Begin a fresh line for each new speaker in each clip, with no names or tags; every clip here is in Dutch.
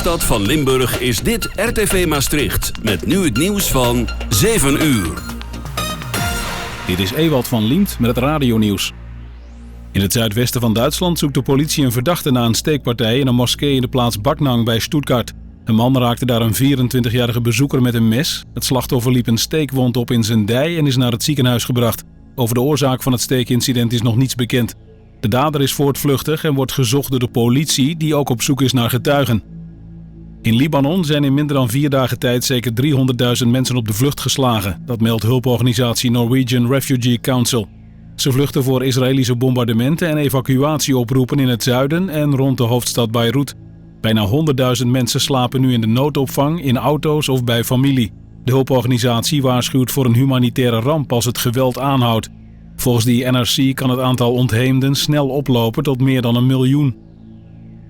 hoofdstad van Limburg is dit RTV Maastricht. Met nu het nieuws van 7 uur.
Dit is Ewald van Liemt met het radionieuws. In het zuidwesten van Duitsland zoekt de politie een verdachte na een steekpartij in een moskee in de plaats Backnang bij Stuttgart. Een man raakte daar een 24-jarige bezoeker met een mes. Het slachtoffer liep een steekwond op in zijn dij en is naar het ziekenhuis gebracht. Over de oorzaak van het steekincident is nog niets bekend. De dader is voortvluchtig en wordt gezocht door de politie, die ook op zoek is naar getuigen. In Libanon zijn in minder dan 4 dagen tijd zeker 300.000 mensen op de vlucht geslagen. Dat meldt hulporganisatie Norwegian Refugee Council. Ze vluchten voor Israëlische bombardementen en evacuatieoproepen in het zuiden en rond de hoofdstad Beirut. Bijna 100.000 mensen slapen nu in de noodopvang, in auto's of bij familie. De hulporganisatie waarschuwt voor een humanitaire ramp als het geweld aanhoudt. Volgens die NRC kan het aantal ontheemden snel oplopen tot meer dan 1 miljoen.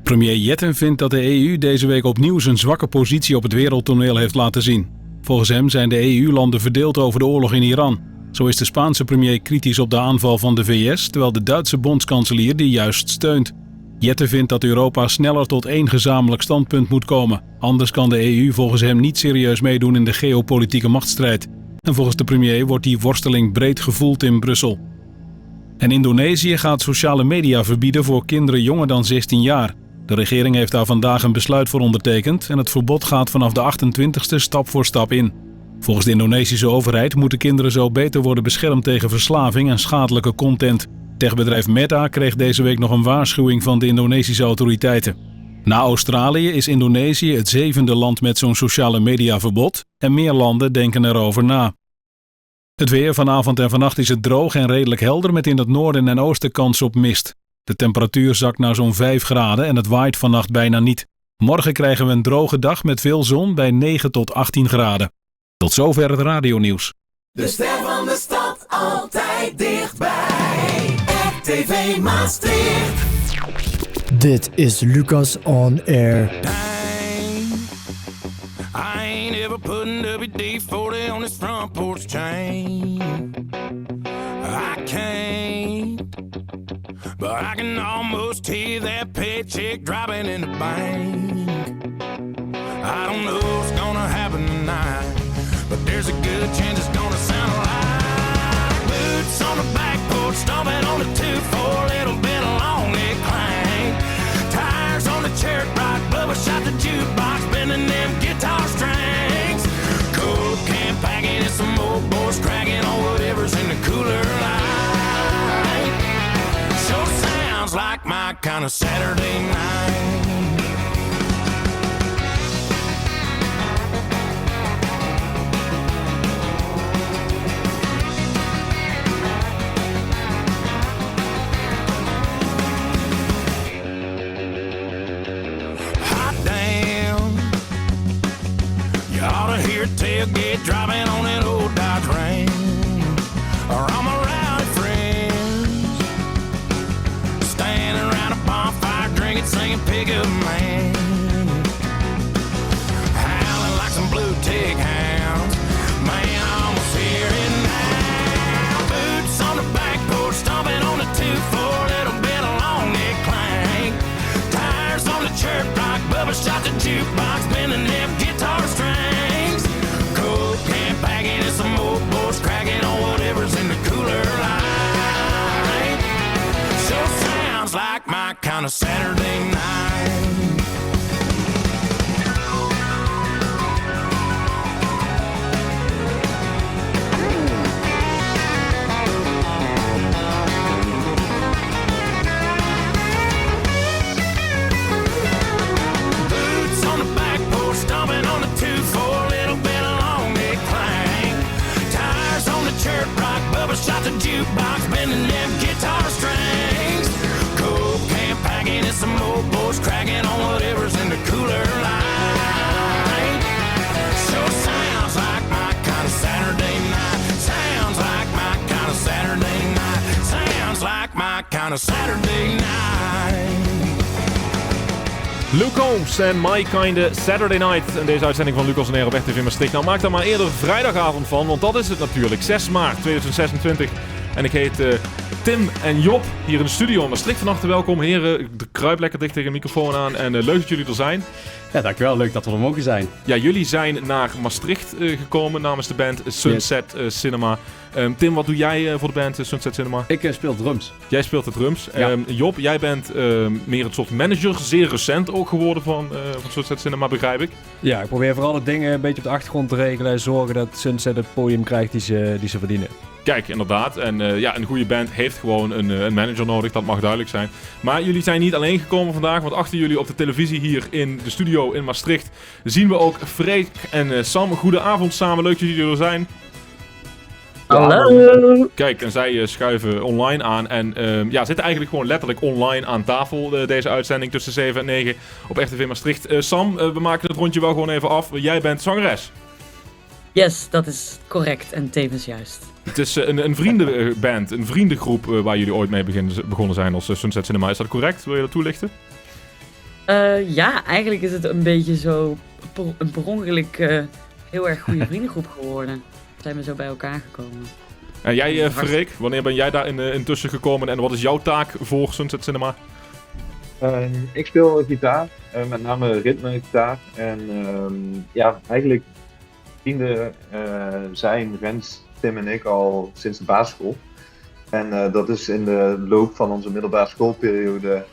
Premier Jetten vindt dat de EU deze week opnieuw zijn zwakke positie op het wereldtoneel heeft laten zien. Volgens hem zijn de EU-landen verdeeld over de oorlog in Iran. Zo is de Spaanse premier kritisch op de aanval van de VS, terwijl de Duitse bondskanselier die juist steunt. Jetten vindt dat Europa sneller tot 1 gezamenlijk standpunt moet komen. Anders kan de EU volgens hem niet serieus meedoen in de geopolitieke machtsstrijd. En volgens de premier wordt die worsteling breed gevoeld in Brussel. En Indonesië gaat sociale media verbieden voor kinderen jonger dan 16 jaar. De regering heeft daar vandaag een besluit voor ondertekend en het verbod gaat vanaf de 28e stap voor stap in. Volgens de Indonesische overheid moeten kinderen zo beter worden beschermd tegen verslaving en schadelijke content. Techbedrijf Meta kreeg deze week nog een waarschuwing van de Indonesische autoriteiten. Na Australië is Indonesië het 7e land met zo'n sociale mediaverbod en meer landen denken erover na. Het weer vanavond en vannacht is het droog en redelijk helder met in het noorden en oosten kans op mist. De temperatuur zakt naar zo'n 5 graden en het waait vannacht bijna niet. Morgen krijgen we een droge dag met veel zon bij 9 tot 18 graden. Tot zover het radionieuws.
De ster van de stad altijd dichtbij. RTV Maastricht.
Dit is Lucas on Air.
I ain't ever putting WD-40 on his front porch chain. I can't, but I can almost hear that paycheck dropping in the bank. I don't know what's gonna happen tonight, but there's a good chance it's gonna sound like boots on the back porch, stomping on the 2-4, little bit of long neck clank. Tires on the cherry rock, Bubba shot the jukebox, bending them guitar strings. Cold can packing and some old boys cracking on whatever's in the cooler light. Sure sounds like my kind of Saturday night. Tailgate driving on that old Dodge Ram, or all my rowdy friends standing around a bonfire drinking, singing Pickup Man, howling like some blue tick hounds. Man, I almost hear it now. Boots on the back porch, stomping on the 2-4, little bit of long neck clank. Tires on the church rock, Bubba shot the jukebox, bending them guitar strings. Packing and some old boys cracking on whatever's in the cooler light. Sure sounds like my kind of Saturday night. Boots on the back porch, stomping on the 2-4, little bit of long neck clank. Tires on the church rock, Bubba shot the jukebox, bending them guitar strings. Cold can packing and some old boys cracking on whatever's in the cooler light. Sure sounds like my kind of Saturday night. Sounds like my kind of Saturday night. Sounds like my kind of Saturday night.
Luke Combs en My Kinda Saturday Night. En deze uitzending van Lucas on Air op RTV Maastricht. Nou, maak daar maar eerder vrijdagavond van, want dat is het natuurlijk. 6 maart 2026. En ik heet Tim en Job hier in de studio. Maastricht, van harte welkom. Heren, kruip lekker dicht tegen de microfoon aan. En leuk dat jullie er zijn.
Ja, dankjewel. Leuk dat we er mogen zijn.
Ja, jullie zijn naar Maastricht gekomen namens de band Sunset Cinema. Tim, wat doe jij voor de band Sunset Cinema?
Ik speel drums.
Jij speelt de drums.
Ja.
Job, jij bent meer een soort manager, zeer recent ook geworden van Sunset Cinema, begrijp ik.
Ja, ik probeer vooral de dingen een beetje op de achtergrond te regelen en zorgen dat Sunset het podium krijgt die ze verdienen.
Kijk, inderdaad. En een goede band heeft gewoon een manager nodig, dat mag duidelijk zijn. Maar jullie zijn niet alleen gekomen vandaag, want achter jullie op de televisie hier in de studio in Maastricht zien we ook Freek en Sam. Goedenavond samen, leuk dat jullie er zijn.
Hallo!
Kijk, en zij schuiven online aan en zitten eigenlijk gewoon letterlijk online aan tafel deze uitzending tussen 7 en 9 op RTV Maastricht. Sam, we maken het rondje wel gewoon even af. Jij bent zangeres.
Yes, dat is correct en tevens juist.
Het is een vriendenband, een vriendengroep waar jullie ooit mee begonnen zijn als Sunset Cinema. Is dat correct? Wil je dat toelichten?
Ja, eigenlijk is het een beetje zo een per ongeluk heel erg goede vriendengroep geworden. Zijn we zo bij elkaar gekomen.
En jij, Freek, wanneer ben jij daar intussen gekomen en wat is jouw taak voor Sunset Cinema?
Ik speel gitaar, met name ritmegitaar. En eigenlijk vrienden zijn Rens, Tim en ik al sinds de basisschool. En dat is in de loop van onze middelbare schoolperiode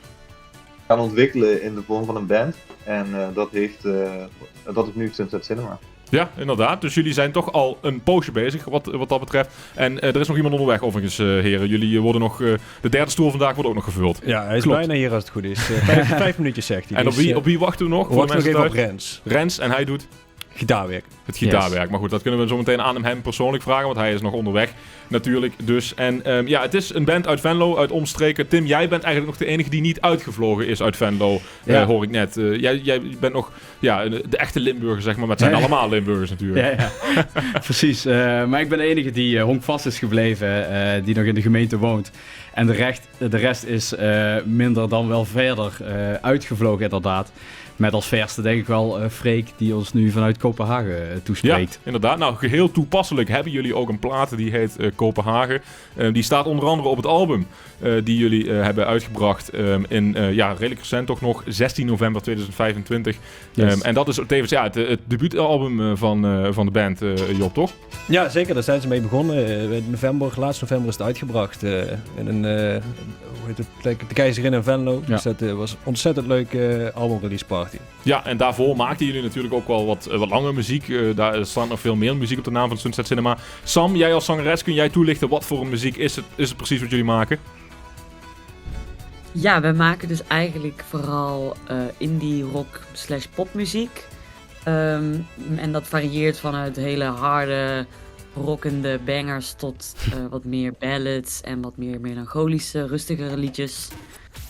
gaan ontwikkelen in de vorm van een band. En dat is nu Sunset Cinema.
Ja, inderdaad. Dus jullie zijn toch al een poosje bezig wat dat betreft. En er is nog iemand onderweg overigens, heren. Jullie worden nog... de derde stoel vandaag wordt ook nog gevuld.
Ja, hij is
Klopt.
bijna hier als het goed is. 5 minuutjes zegt hij.
En op wie wachten we nog?
We wachten nog even op Rens.
Rens, en hij doet...
Gitaarwerk.
Het gitaarwerk. Maar goed, dat kunnen we zo meteen aan hem persoonlijk vragen, want hij is nog onderweg natuurlijk. Dus. En het is een band uit Venlo, uit omstreken. Tim, jij bent eigenlijk nog de enige die niet uitgevlogen is uit Venlo, hoor ik net. Jij bent nog de echte Limburger, zeg maar. Maar het zijn allemaal Limburgers natuurlijk.
Ja. Precies. Maar ik ben de enige die honkvast is gebleven, die nog in de gemeente woont. En de rest is minder dan wel verder uitgevlogen inderdaad. Met als verste denk ik wel Freek, die ons nu vanuit Kopenhagen toespreekt.
Ja, inderdaad. Nou, geheel toepasselijk hebben jullie ook een plaat die heet Kopenhagen. Die staat onder andere op het album die jullie hebben uitgebracht redelijk recent toch nog, 16 november 2025.
Yes.
En dat is tevens het debuutalbum van de band, Job, toch?
Ja, zeker. Daar zijn ze mee begonnen. Laatst november is het uitgebracht in een... de Keizerin in Venlo.
Ja.
Dus dat was een ontzettend leuke album-release party.
Ja, en daarvoor maakten jullie natuurlijk ook wel wat lange muziek. Daar staat nog veel meer muziek op de naam van Sunset Cinema. Sam, jij als zangeres, kun jij toelichten wat voor een muziek is het precies wat jullie maken?
Ja, we maken dus eigenlijk vooral indie rock / popmuziek. En dat varieert vanuit hele harde, rockende bangers tot wat meer ballads en wat meer melancholische, rustigere liedjes.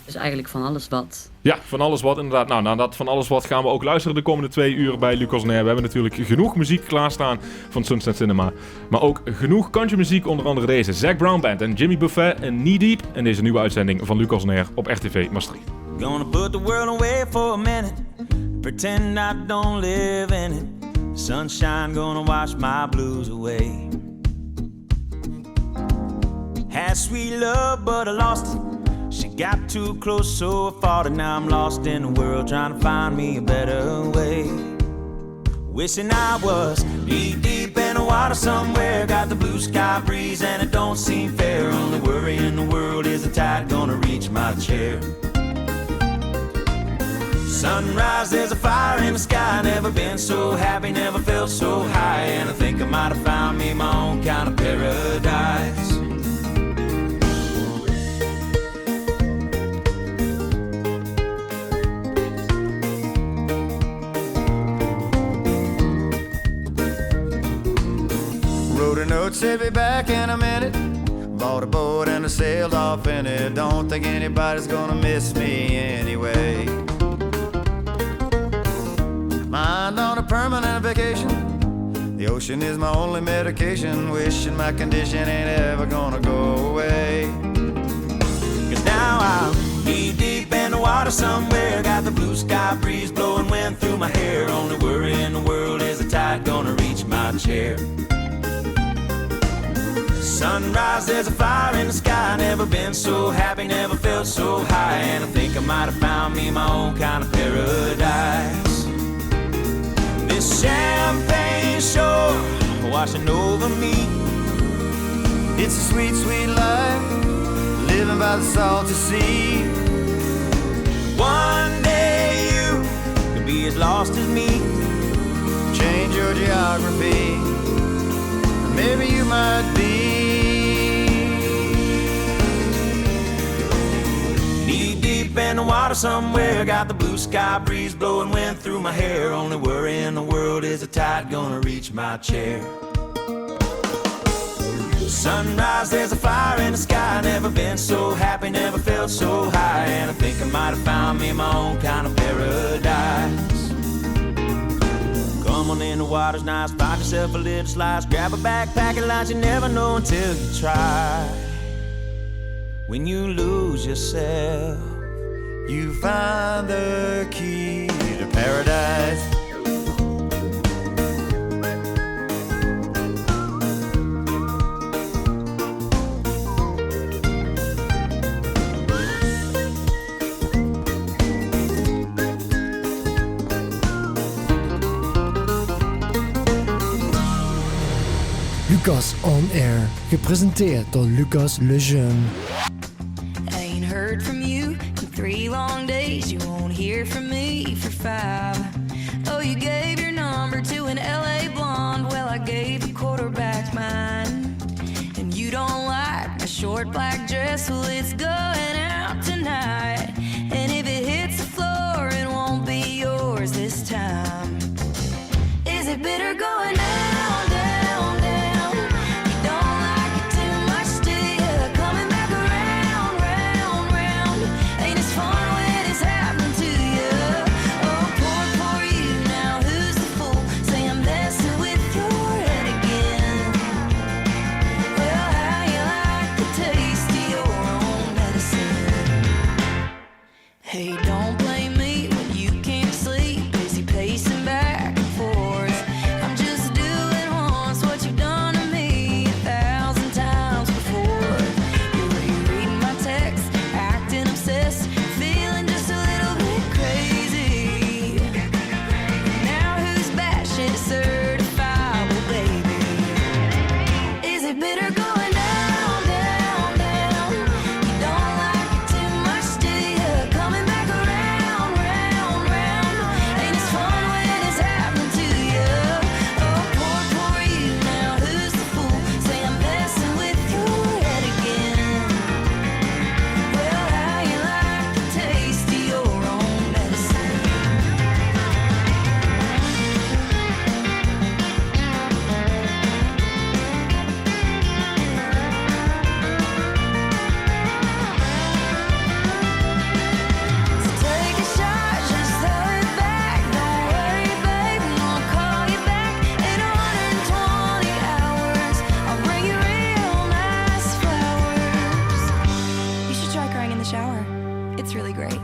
Dus eigenlijk van alles wat. Ja,
van alles wat inderdaad. Nou, naar dat van alles wat gaan we ook luisteren de komende 2 uur bij Lucas On Air. We hebben natuurlijk genoeg muziek klaarstaan van Sunset Cinema. Maar ook genoeg countrymuziek, onder andere deze Zac Brown Band en Jimmy Buffett en Knee Deep. En deze nieuwe uitzending van Lucas On Air op RTV Maastricht.
Gonna put the world away for a minute. Pretend I don't live in it. Sunshine gonna wash my blues away. Had sweet love but I lost it. She got too close so I fought it. Now I'm lost in the world trying to find me a better way. Wishing I was knee deep in the water somewhere. Got the blue sky breeze and it don't seem fair. Only worry in the world is the tide gonna reach my chair. Sunrise, there's a fire in the sky. Never been so happy, never felt so high. And I think I might have found me my own kind of paradise.
Wrote a note, said be back in a minute. Bought a boat and I sailed off in it. Don't think anybody's gonna miss me anyway. Mind on a permanent vacation. The ocean is my only medication. Wishing my condition ain't ever gonna go away.
Cause now I'm knee deep in the water somewhere. Got the blue sky breeze blowing wind through my hair. Only worry in the world is the tide gonna reach my chair. Sun Sunrise, there's a fire in the sky. Never been so happy, never felt so high. And I think I might have found me my own kind of paradise. This champagne shore washing over me.
It's a sweet, sweet life, living by the salty sea.
One day you could be as lost as me.
Change your geography, maybe you might be.
Knee deep in the water somewhere, got the blue sky breeze blowing wind through my hair. Only worry in the world is the tide gonna reach my chair. Sunrise, there's a fire in the sky. Never been so happy, never felt so high. And I think I might have found me my own kind of paradise. Come on in, the water's nice. Find yourself a little slice. Grab a backpack and lunch. You never know until you try. When you lose yourself,
you find the key to paradise.
Lucas On Air, gepresenteerd door Lucas Lejeune.
I ain't heard from you in 3 long days. You won't hear from me for 5. Oh, you gave your number to an LA blonde. Well, I gave a quarterback mine. And you don't like my short black dress. Well, it's going out tonight. And if it hits the floor, it won't be yours this time. Is it bitter going down, down, down? Hey, don't blame me when you can't sleep. Busy pacing back and forth. I'm just doing once what you've done to me 1,000 times before. You're reading my text, acting obsessed, feeling just a little bit crazy. Now who's bashing a certifiable baby? Is it bitter going down, down, down? You don't like it too much, do you? Coming back around, round, round. Ain't as fun when it's happening to you. Oh, poor, poor you. Now who's the fool? Say I'm messing with your head again. Well, how you like the taste of your own medicine? So take a shot, just throw it back. Don't worry, baby, I'll call you back in 120 hours. I'll bring you real nice flowers. You should try crying in the shower. It's really great.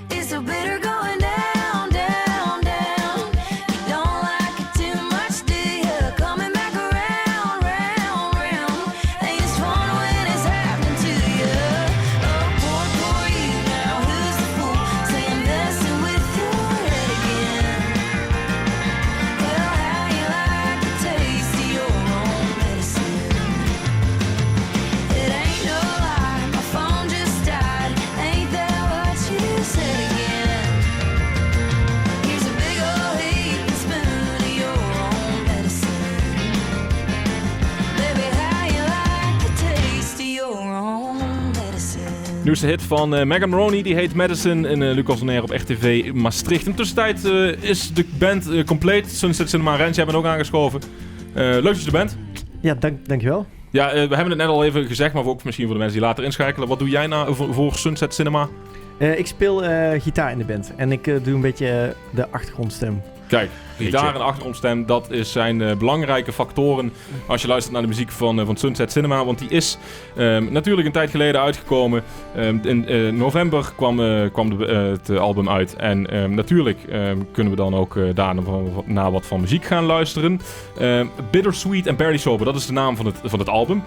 It's so bitter going down, down, down. You don't like it too much, do you? Coming back around, round, round. Ain't as fun when it's happening to you. Oh, poor, poor you. Now who's the fool? Say I'm messing with your head again. Well, how you like the taste of your own medicine? It ain't no lie, my phone just died. Ain't that what you said again? Here's a big old heaping spoon of your own medicine. Baby, how you like the taste of your own medicine?
Nieuwste hit van Megan Moroney, die heet Madison in Lucas On Air op RTV Maastricht. In de tussentijd is de band compleet. Sunset Cinema Rens, jij bent ook aangeschoven. Leuk dat je er bent.
Ja, dankjewel.
Ja, we hebben het net al even gezegd, maar ook misschien voor de mensen die later inschakelen. Wat doe jij nou voor Sunset Cinema?
Ik speel gitaar in de band en ik doe een beetje de achtergrondstem.
Kijk, gitaar en achterstem, dat zijn belangrijke factoren als je luistert naar de muziek van Sunset Cinema. Want die is natuurlijk een tijd geleden uitgekomen. In november kwam het album uit. En natuurlijk kunnen we dan ook daar naar wat van muziek gaan luisteren. Bittersweet en Barely Sober, dat is de naam van het album.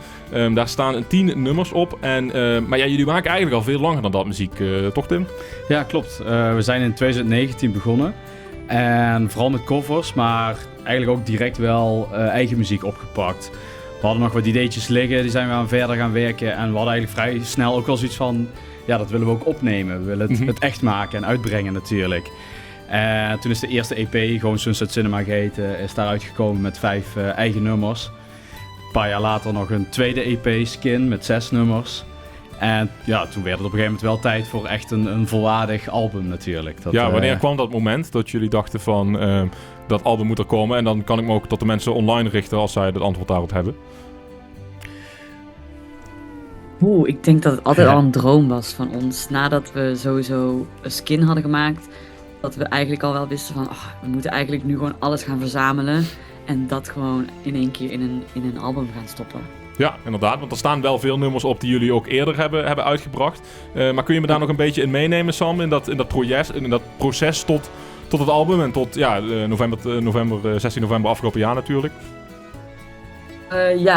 Daar staan 10 nummers op. Maar ja, jullie maken eigenlijk al veel langer dan dat muziek, toch Tim?
Ja, klopt. We zijn in 2019 begonnen. En vooral met covers, maar eigenlijk ook direct wel eigen muziek opgepakt. We hadden nog wat ideetjes liggen, die zijn we aan verder gaan werken. En we hadden eigenlijk vrij snel ook wel zoiets van, ja, dat willen we ook opnemen. We willen het echt maken en uitbrengen natuurlijk. En toen is de eerste EP, gewoon Sunset Cinema geheten, is daaruit gekomen met 5 eigen nummers. Een paar jaar later nog een tweede EP, Skin, met 6 nummers. En ja, toen werd het op een gegeven moment wel tijd voor echt een volwaardig album natuurlijk.
Wanneer kwam dat moment dat jullie dachten van dat album moet er komen? En dan kan ik me ook tot de mensen online richten als zij het antwoord daarop hebben.
Ik denk dat het altijd al een droom was van ons. Nadat we sowieso een Skin hadden gemaakt, dat we eigenlijk al wel wisten van we moeten eigenlijk nu gewoon alles gaan verzamelen. En dat gewoon in één keer in een album gaan stoppen.
Ja, inderdaad, want er staan wel veel nummers op die jullie ook eerder hebben uitgebracht. Maar kun je me daar nog een beetje in meenemen, Sam, in dat proces tot het album en tot 16 november afgelopen jaar natuurlijk?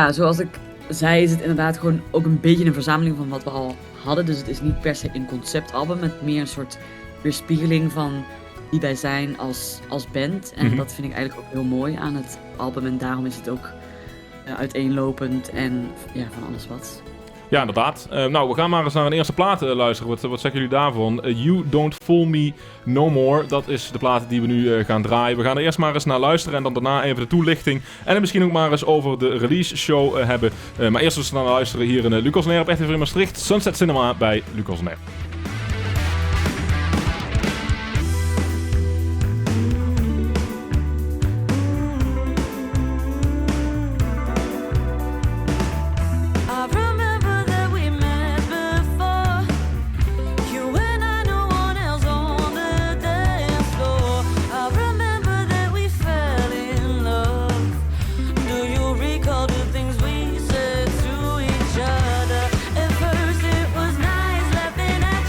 Zoals ik zei is het inderdaad gewoon ook een beetje een verzameling van wat we al hadden. Dus het is niet per se een conceptalbum, met meer een soort weerspiegeling van wie wij zijn als band. En dat vind ik eigenlijk ook heel mooi aan het album en daarom is het ook uiteenlopend en van alles wat.
Ja, inderdaad. We gaan maar eens naar een eerste plaat luisteren. Wat zeggen jullie daarvan? You Don't Fool Me No More. Dat is de plaat die we nu gaan draaien. We gaan er eerst maar eens naar luisteren en dan daarna even de toelichting. En dan misschien ook maar eens over de release show hebben. Maar eerst eens naar luisteren hier in Lucas on Air op RTV Maastricht. Sunset Cinema bij Lucas on Air.
At first it was nice laughing at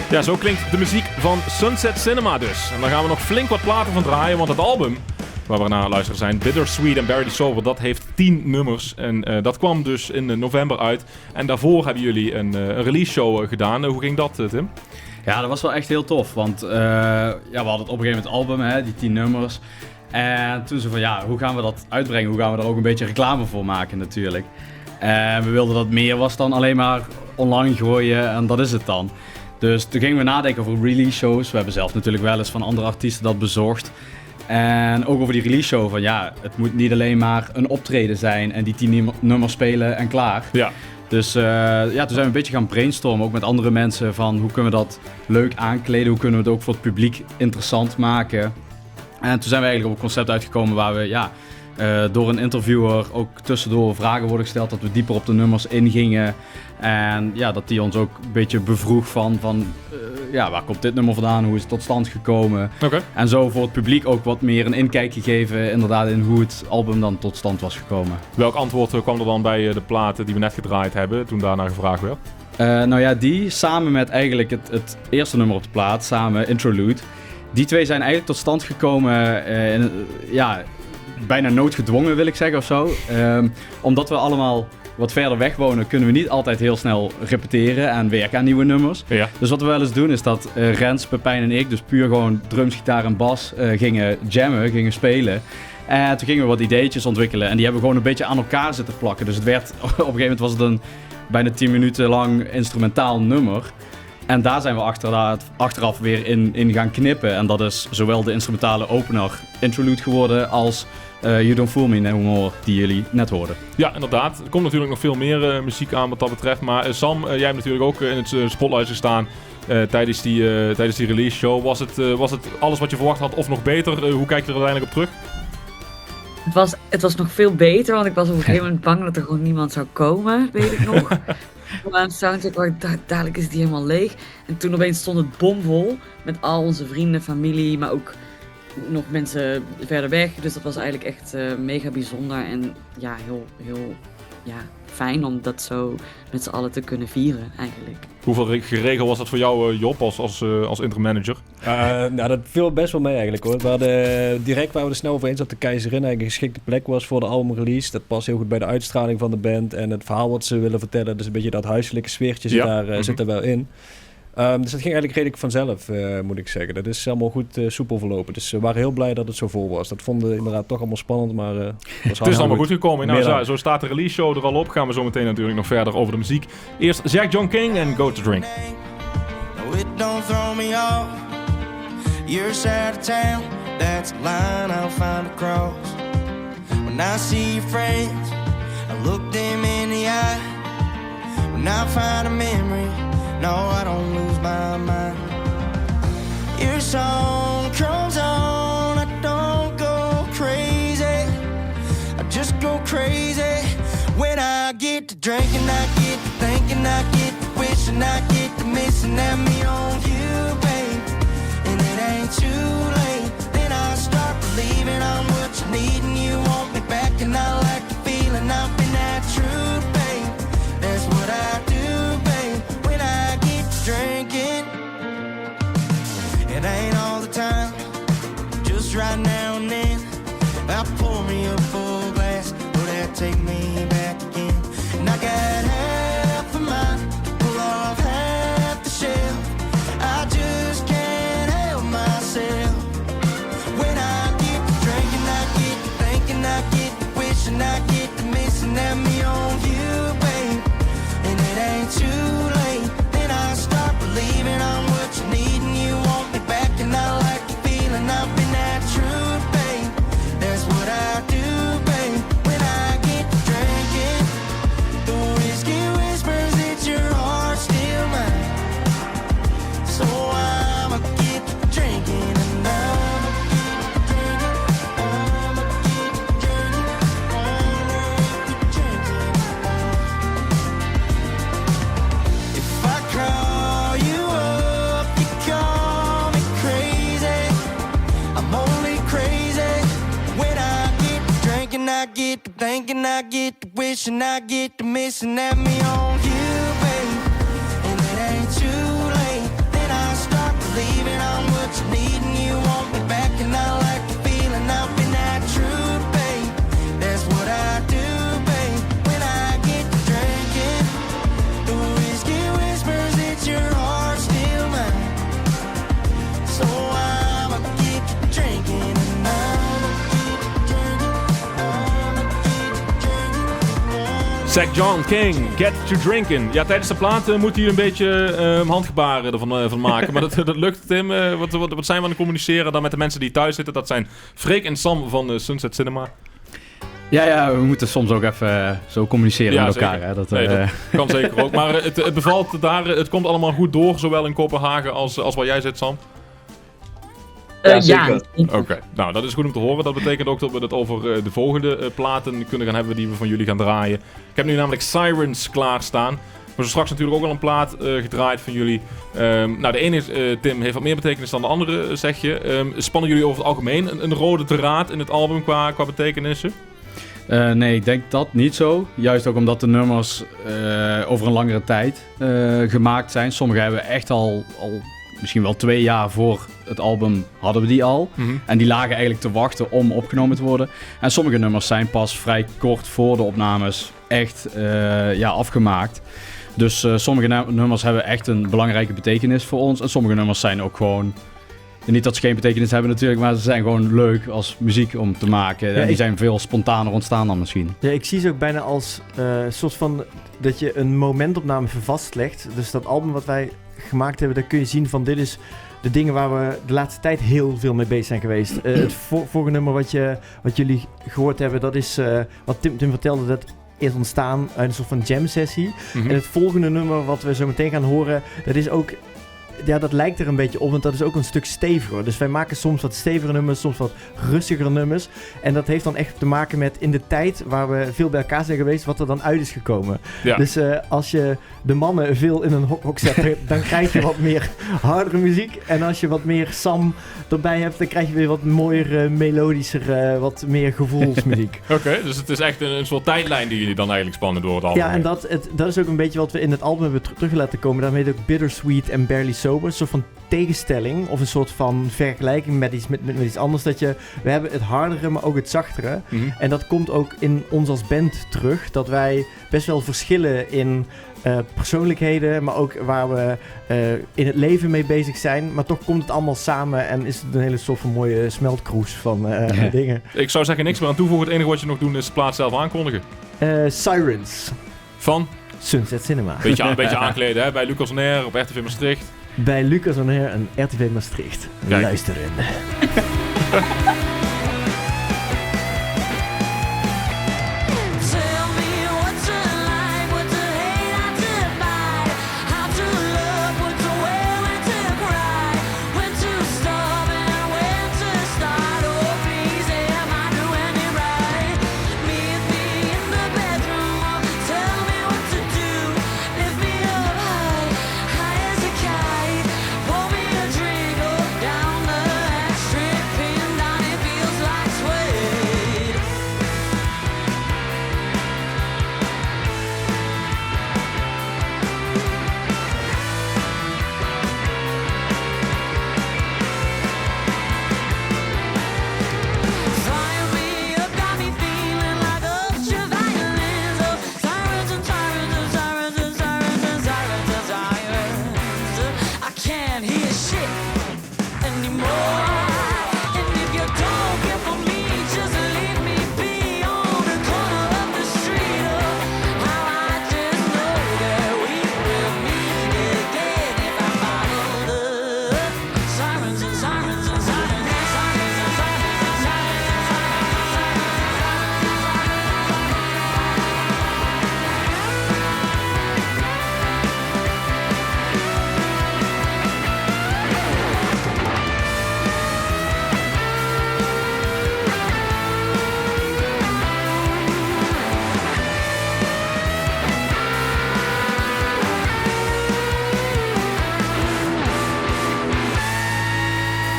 Ja, zo klinkt de muziek van Sunset Cinema dus. En daar gaan we nog flink wat platen van draaien, want het album waar we naar luisteren zijn Bittersweet en Buried Soul, dat heeft 10 nummers. En dat kwam dus in november uit. En daarvoor hebben jullie een release show gedaan. Hoe ging dat, Tim?
Ja, dat was wel echt heel tof, want we hadden op een gegeven moment het album, hè, die 10 nummers. En toen ze van, hoe gaan we dat uitbrengen? Hoe gaan we er ook een beetje reclame voor maken natuurlijk? En we wilden dat meer was dan alleen maar online gooien en dat is het dan. Dus toen gingen we nadenken over release shows. We hebben zelf natuurlijk wel eens van andere artiesten dat bezocht. En ook over die release show van het moet niet alleen maar een optreden zijn en die 10 nummers spelen en klaar. Ja. Dus toen zijn we een beetje gaan brainstormen, ook met andere mensen, van hoe kunnen we dat leuk aankleden, hoe kunnen we het ook voor het publiek interessant maken. En toen zijn we eigenlijk op een concept uitgekomen waar we door een interviewer ook tussendoor vragen worden gesteld, dat we dieper op de nummers ingingen. En dat die ons ook een beetje bevroeg van waar komt dit nummer vandaan, hoe is het tot stand gekomen. Okay. En zo voor het publiek ook wat meer een inkijkje geven inderdaad in hoe het album dan tot stand was gekomen.
Welk antwoord kwam er dan bij de platen die we net gedraaid hebben toen daarna gevraagd werd?
Die samen met eigenlijk het eerste nummer op de plaat, samen Interlude. Die twee zijn eigenlijk tot stand gekomen bijna noodgedwongen wil ik zeggen of zo. Omdat we allemaal wat verder weg wonen, kunnen we niet altijd heel snel repeteren en werken aan nieuwe nummers. Ja. Dus wat we wel eens doen is dat Rens, Pepijn en ik, dus puur gewoon drums, gitaar en bas, gingen jammen, gingen spelen. En toen gingen we wat ideetjes ontwikkelen en die hebben we gewoon een beetje aan elkaar zitten plakken. Dus het werd, op een gegeven moment was het een bijna 10 minuten lang instrumentaal nummer. En daar zijn we achteraf weer in gaan knippen. En dat is zowel de instrumentale opener Interlude geworden als You Don't Fool Me No More, die jullie net hoorden. Ja, inderdaad. Er komt natuurlijk nog veel meer muziek aan wat dat betreft. Maar Sam, jij hebt natuurlijk ook in het spotlight gestaan tijdens die release show. Was het alles wat je verwacht had of nog beter? Hoe kijk je er uiteindelijk op terug?
Het was nog veel beter, want ik was op een gegeven moment bang dat er gewoon niemand zou komen, weet ik nog. Aan het soundcheck, waar ik dacht, dadelijk is die helemaal leeg. En toen opeens stond het bomvol met al onze vrienden, familie, maar ook nog mensen verder weg. Dus dat was eigenlijk echt mega bijzonder en heel fijn om dat zo met z'n allen te kunnen vieren eigenlijk.
Hoeveel geregeld was dat voor jou, Job, als interim manager?
Dat viel best wel mee eigenlijk hoor. We hadden direct waar we er snel over eens dat de Keizerin eigenlijk een geschikte plek was voor de albumrelease. Dat past heel goed bij de uitstraling van de band en het verhaal wat ze willen vertellen. Dus een beetje dat huiselijke sfeertje zit er wel in. Dus dat ging eigenlijk redelijk vanzelf, moet ik zeggen. Dat is allemaal goed soepel verlopen. Dus we waren heel blij dat het zo vol was. Dat vonden we inderdaad toch allemaal spannend, maar
het is allemaal goed gekomen. Nou, zo staat de release show er al op. Gaan we zo meteen natuurlijk nog verder over de muziek. Eerst Jack John King en Go To Drink.
No, it don't throw me off. Your side of town, that's a line I'll find across. When I see your friends, I look them in the eye. When I find a memory, no, I don't lose my mind. Your song comes on, I don't go crazy. I just go crazy. When I get to drinking, I get to thinking, I get to wishing, I get to missing at me on you, babe. And it ain't too late. Then I start believing I'm what you need and you want me back. And I like the feeling, I've been that true, babe. That's what I do, babe. When I get to drinking, it ain't all the time, just right now and then. I'll pour me a full glass, will that take me back again? And I got half a mind to pull off half the shelf. I just can't help myself. When I get to drinking, I get to thinking, I get to wishing, I get to missing at me on you, babe. And it ain't too late. Then I start believing I'm what you need and you want me back. And I like the feeling, I've been that true, babe. That's what I do, babe. When I get to drinking, the whiskey whispers that your heart's still mine. So I'ma get to drinking and I'ma get to drinking. I'ma get to drinking. I'ma get to drinking. If I call you up, you call me crazy. I'm only crazy when I get to drinking. I get to thinking, I get to wishing, I get to missing at me on you, babe. And it ain't too late. Then I
Zach John King, Get to Drinking. Ja, tijdens de plaat moet hij een beetje handgebaren ervan maken. Maar dat lukt, Tim. Wat zijn we aan het communiceren dan met de mensen die thuis zitten? Dat zijn Freek en Sam van Sunset Cinema.
Ja, we moeten soms ook even zo communiceren met elkaar. Hè? Dat
kan zeker ook. Maar het bevalt daar, het komt allemaal goed door, zowel in Kopenhagen als waar jij zit, Sam.
Ja.
Oké, nou dat is goed om te horen. Dat betekent ook dat we het over de volgende platen kunnen gaan hebben die we van jullie gaan draaien. Ik heb nu namelijk Sirens klaarstaan. We hebben straks natuurlijk ook al een plaat gedraaid van jullie. Nou, de ene, Tim, heeft wat meer betekenis dan de andere, zeg je. Spannen jullie over het algemeen een rode draad in het album qua betekenissen?
Nee, ik denk dat niet zo. Juist ook omdat de nummers over een langere tijd gemaakt zijn. Sommige hebben we echt al misschien wel 2 jaar voor het album hadden we die al. Mm-hmm. En die lagen eigenlijk te wachten om opgenomen te worden. En sommige nummers zijn pas vrij kort voor de opnames echt afgemaakt. Dus sommige nummers hebben echt een belangrijke betekenis voor ons. En sommige nummers zijn ook gewoon... Niet dat ze geen betekenis hebben natuurlijk, maar ze zijn gewoon leuk als muziek om te maken. Ja, die zijn veel spontaner ontstaan dan misschien.
Ja, ik zie ze ook bijna als een soort van dat je een momentopname vastlegt. Dus dat album wat wij gemaakt hebben, daar kun je zien van dit is de dingen waar we de laatste tijd heel veel mee bezig zijn geweest. Het vorige nummer wat jullie gehoord hebben, dat is wat Tim vertelde, dat is ontstaan uit een soort van jam sessie. Mm-hmm. En het volgende nummer wat we zo meteen gaan horen, dat is ook... Ja, dat lijkt er een beetje op, want dat is ook een stuk steviger. Dus wij maken soms wat stevigere nummers, soms wat rustigere nummers. En dat heeft dan echt te maken met in de tijd waar we veel bij elkaar zijn geweest, wat er dan uit is gekomen. Ja. Dus als je de mannen veel in een hok zet, dan krijg je wat meer hardere muziek. En als je wat meer Sam erbij hebt, dan krijg je weer wat mooier, melodischer, wat meer gevoelsmuziek.
Oké, dus het is echt een soort tijdlijn die jullie dan eigenlijk spannen door het album.
Ja, en dat is ook een beetje wat we in het album hebben terug laten komen. Daarmee heet ook Bittersweet en Barely Sober. Een soort van tegenstelling of een soort van vergelijking met iets anders. We hebben het hardere, maar ook het zachtere. Mm-hmm. En dat komt ook in ons als band terug. Dat wij best wel verschillen in persoonlijkheden, maar ook waar we in het leven mee bezig zijn. Maar toch komt het allemaal samen en is het een hele soort van mooie smeltkroes van dingen.
Ik zou zeggen niks meer aan toevoegen. Het enige wat je nog doen is de plaat zelf aankondigen.
Sirens.
Van?
Sunset Cinema.
Een beetje aankleden hè? Bij Lucas on Air op RTV Maastricht.
Bij Lucas on Air en RTV Maastricht.
Kijk.
Luisteren.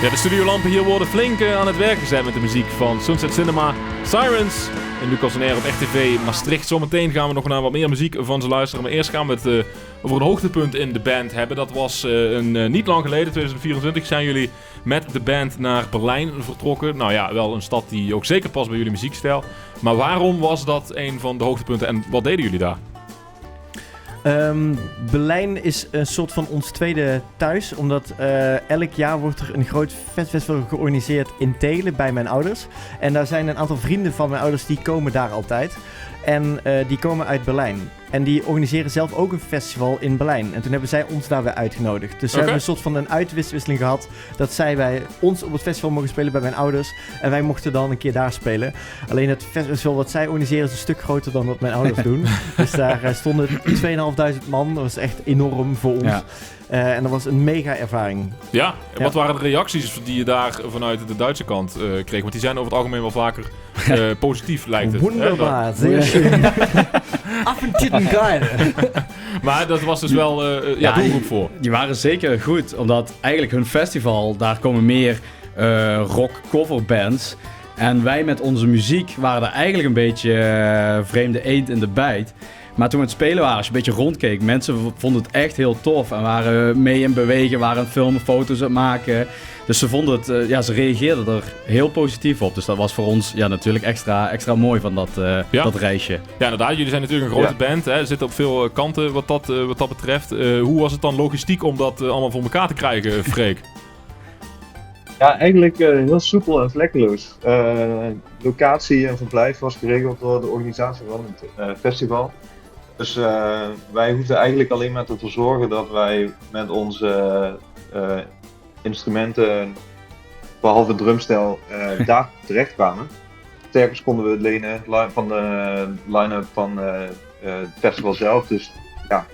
Ja, de studiolampen hier worden flink aan het werk gezet met de muziek van Sunset Cinema, Sirens en Lucas on Air op RTV Maastricht. Zometeen gaan we nog naar wat meer muziek van ze luisteren. Maar eerst gaan we het over een hoogtepunt in de band hebben. Dat was niet lang geleden, 2024, zijn jullie met de band naar Berlijn vertrokken. Nou ja, wel een stad die ook zeker past bij jullie muziekstijl. Maar waarom was dat een van de hoogtepunten en wat deden jullie daar?
Berlijn is een soort van ons tweede thuis, omdat elk jaar wordt er een groot festival georganiseerd in Telen bij mijn ouders. En daar zijn een aantal vrienden van mijn ouders die komen daar altijd. En die komen uit Berlijn. En die organiseren zelf ook een festival in Berlijn. En toen hebben zij ons daar weer uitgenodigd. Dus we hebben een soort van een uitwisseling gehad. Dat zij bij ons op het festival mogen spelen bij mijn ouders. En wij mochten dan een keer daar spelen. Alleen het festival wat zij organiseren is een stuk groter dan wat mijn ouders doen. Dus daar stonden 2.500 man. Dat was echt enorm voor ons. Ja. En dat was een mega ervaring.
Ja, en wat waren de reacties die je daar vanuit de Duitse kant kreeg? Want die zijn over het algemeen wel vaker positief, lijkt het.
Wunderbaar, zeer schön. Affentitten geil.
Maar dat was dus wel doelgroep voor.
Die waren zeker goed, omdat eigenlijk hun festival, daar komen meer rock coverbands. En wij met onze muziek waren er eigenlijk een beetje vreemde eend in de bijt. Maar toen we het spelen waren, als je een beetje rondkeek, mensen vonden het echt heel tof. En waren mee in bewegen, waren aan het filmen, foto's aan het maken. Dus ze vonden het, ze reageerden er heel positief op. Dus dat was voor ons natuurlijk extra mooi van dat reisje. Ja,
inderdaad. Jullie zijn natuurlijk een grote band. Hè. Zitten op veel kanten wat dat betreft. Hoe was het dan logistiek om dat allemaal voor elkaar te krijgen, Freek?
Ja, eigenlijk heel soepel en vlekkeloos. Locatie en verblijf was geregeld door de organisatie van het festival. Dus wij hoefden eigenlijk alleen maar ervoor zorgen dat wij met onze instrumenten, behalve drumstel, daar terecht kwamen. Sterkers konden we het lenen van de line-up van het festival zelf. Dus ja,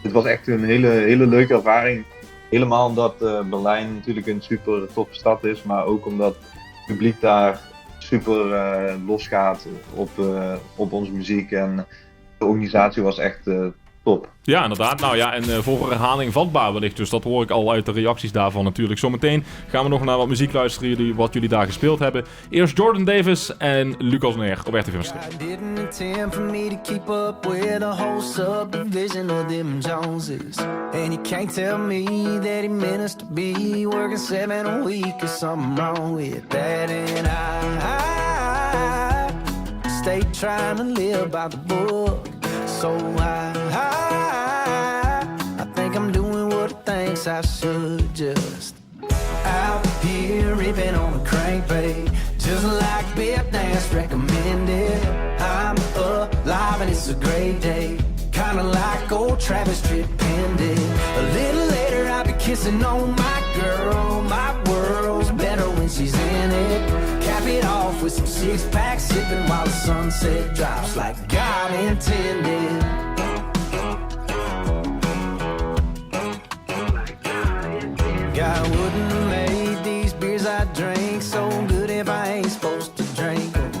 het was echt een hele leuke ervaring. Helemaal omdat Berlijn natuurlijk een super toffe stad is, maar ook omdat het publiek daar super losgaat op onze muziek. En de organisatie was echt top.
Ja, inderdaad. Nou ja, en voor herhaling vatbaar wellicht. Dus dat hoor ik al uit de reacties daarvan natuurlijk. Zometeen gaan we nog naar wat muziek luisteren wat jullie daar gespeeld hebben. Eerst Jordan Davis en Lucas Neer op RTV Maastricht.
I didn't intend for me to keep up with a whole subdivision of them Joneses. And you can't tell me that he meant us to be working 7 a week or something wrong with that. And I stay trying to live by the book. So I think I'm doing what it thinks I should. Just out here ripping on a crankbait, just like Bip Dance recommended. I'm alive and it's a great day, kinda like old Travis Tritt pended. A little later I'll be kissing on my girl. My world's better when she's in it. Cap it off with some 6-pack sipping while the sunset drops like God intended. God wouldn't have made these beers I drink so good if I ain't supposed to drink them.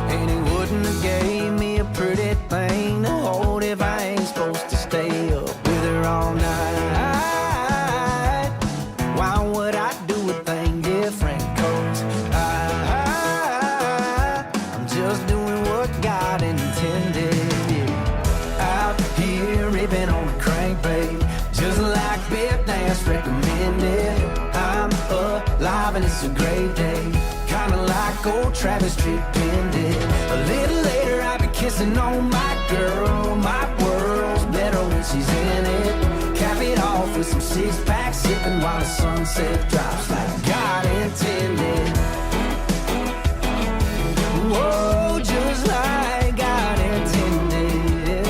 And he wouldn't have gave me a pretty thing to hold if I ain't supposed to stay up with her all night. Why would I do a thing different? 'Cause I'm just doing what God intended. Yeah. Out here ripping on a crankbait, just like Bip Dance recommended. I'm alive and it's a great day, kinda like old Travis Tritt pended. A little later I'll be kissing on my girl. My world's better when she's in it. Cap it off with some 6-pack sipping while the sunset drops like God intended. Whoa, just like God intended.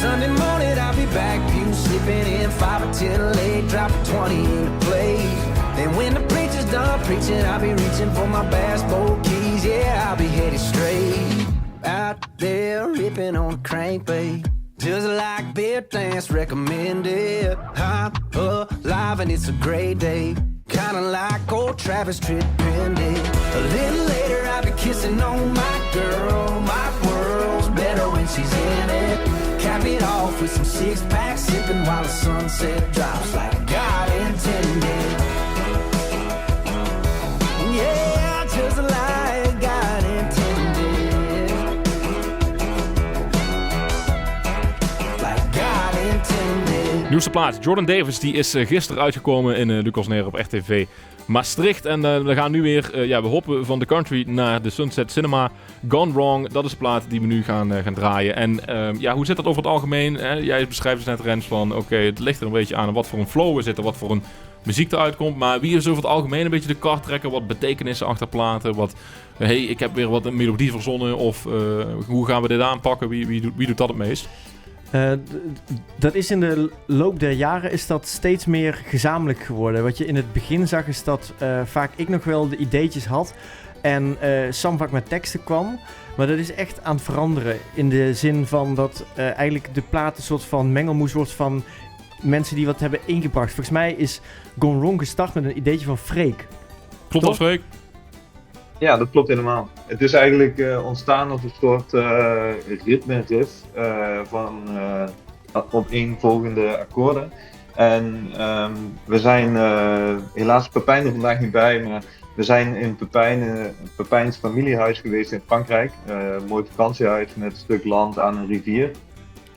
Sunday morning I'll be back, pew slipping in 5 or 10 late, dropping 20 into play. Then when the preacher's done preaching, I'll be reaching for my bass boat keys. Yeah, I'll be headed straight out there, ripping on a crankbait, just like Bip Dance recommended. I'm alive and it's a great day, kinda like old Travis Tritt pended. A little later I'll be kissing on my girl. My world's better when she's in it. Cap it off with some 6-pack sipping while the sunset drops like God intended. Yeah, just like God intended. Like God intended.
Nieuwste plaat, Jordan Davis, die is gisteren uitgekomen in Lucas Neer op RTV Maastricht. En we gaan nu weer, we hoppen van de country naar de Sunset Cinema. Gone Wrong, dat is de plaat die we nu gaan draaien. En hoe zit dat over het algemeen? Jij beschrijft dus net, Rens, van oké, het ligt er een beetje aan wat voor een flow we zitten, wat voor een muziek eruit komt. Maar wie is over het algemeen een beetje de karttrekker? Wat betekenissen achterplaten? Wat, ik heb weer wat een melodie verzonnen. Of hoe gaan we dit aanpakken? Wie doet dat het meest?
Dat is in de loop der jaren is dat steeds meer gezamenlijk geworden. Wat je in het begin zag is dat vaak ik nog wel de ideetjes had en Sam vaak met teksten kwam. Maar dat is echt aan het veranderen in de zin van dat eigenlijk de plaat een soort van mengelmoes wordt van mensen die wat hebben ingebracht. Volgens mij is Gone Wrong gestart met een ideetje van Freek.
Klopt dat, Freek?
Ja, dat klopt helemaal. Het is eigenlijk ontstaan als een soort ritme-riff van opeenvolgende akkoorden. En we zijn, helaas Pepijn er vandaag niet bij, maar we zijn in Pepijn's familiehuis geweest in Frankrijk. Een mooi vakantiehuis met een stuk land aan een rivier.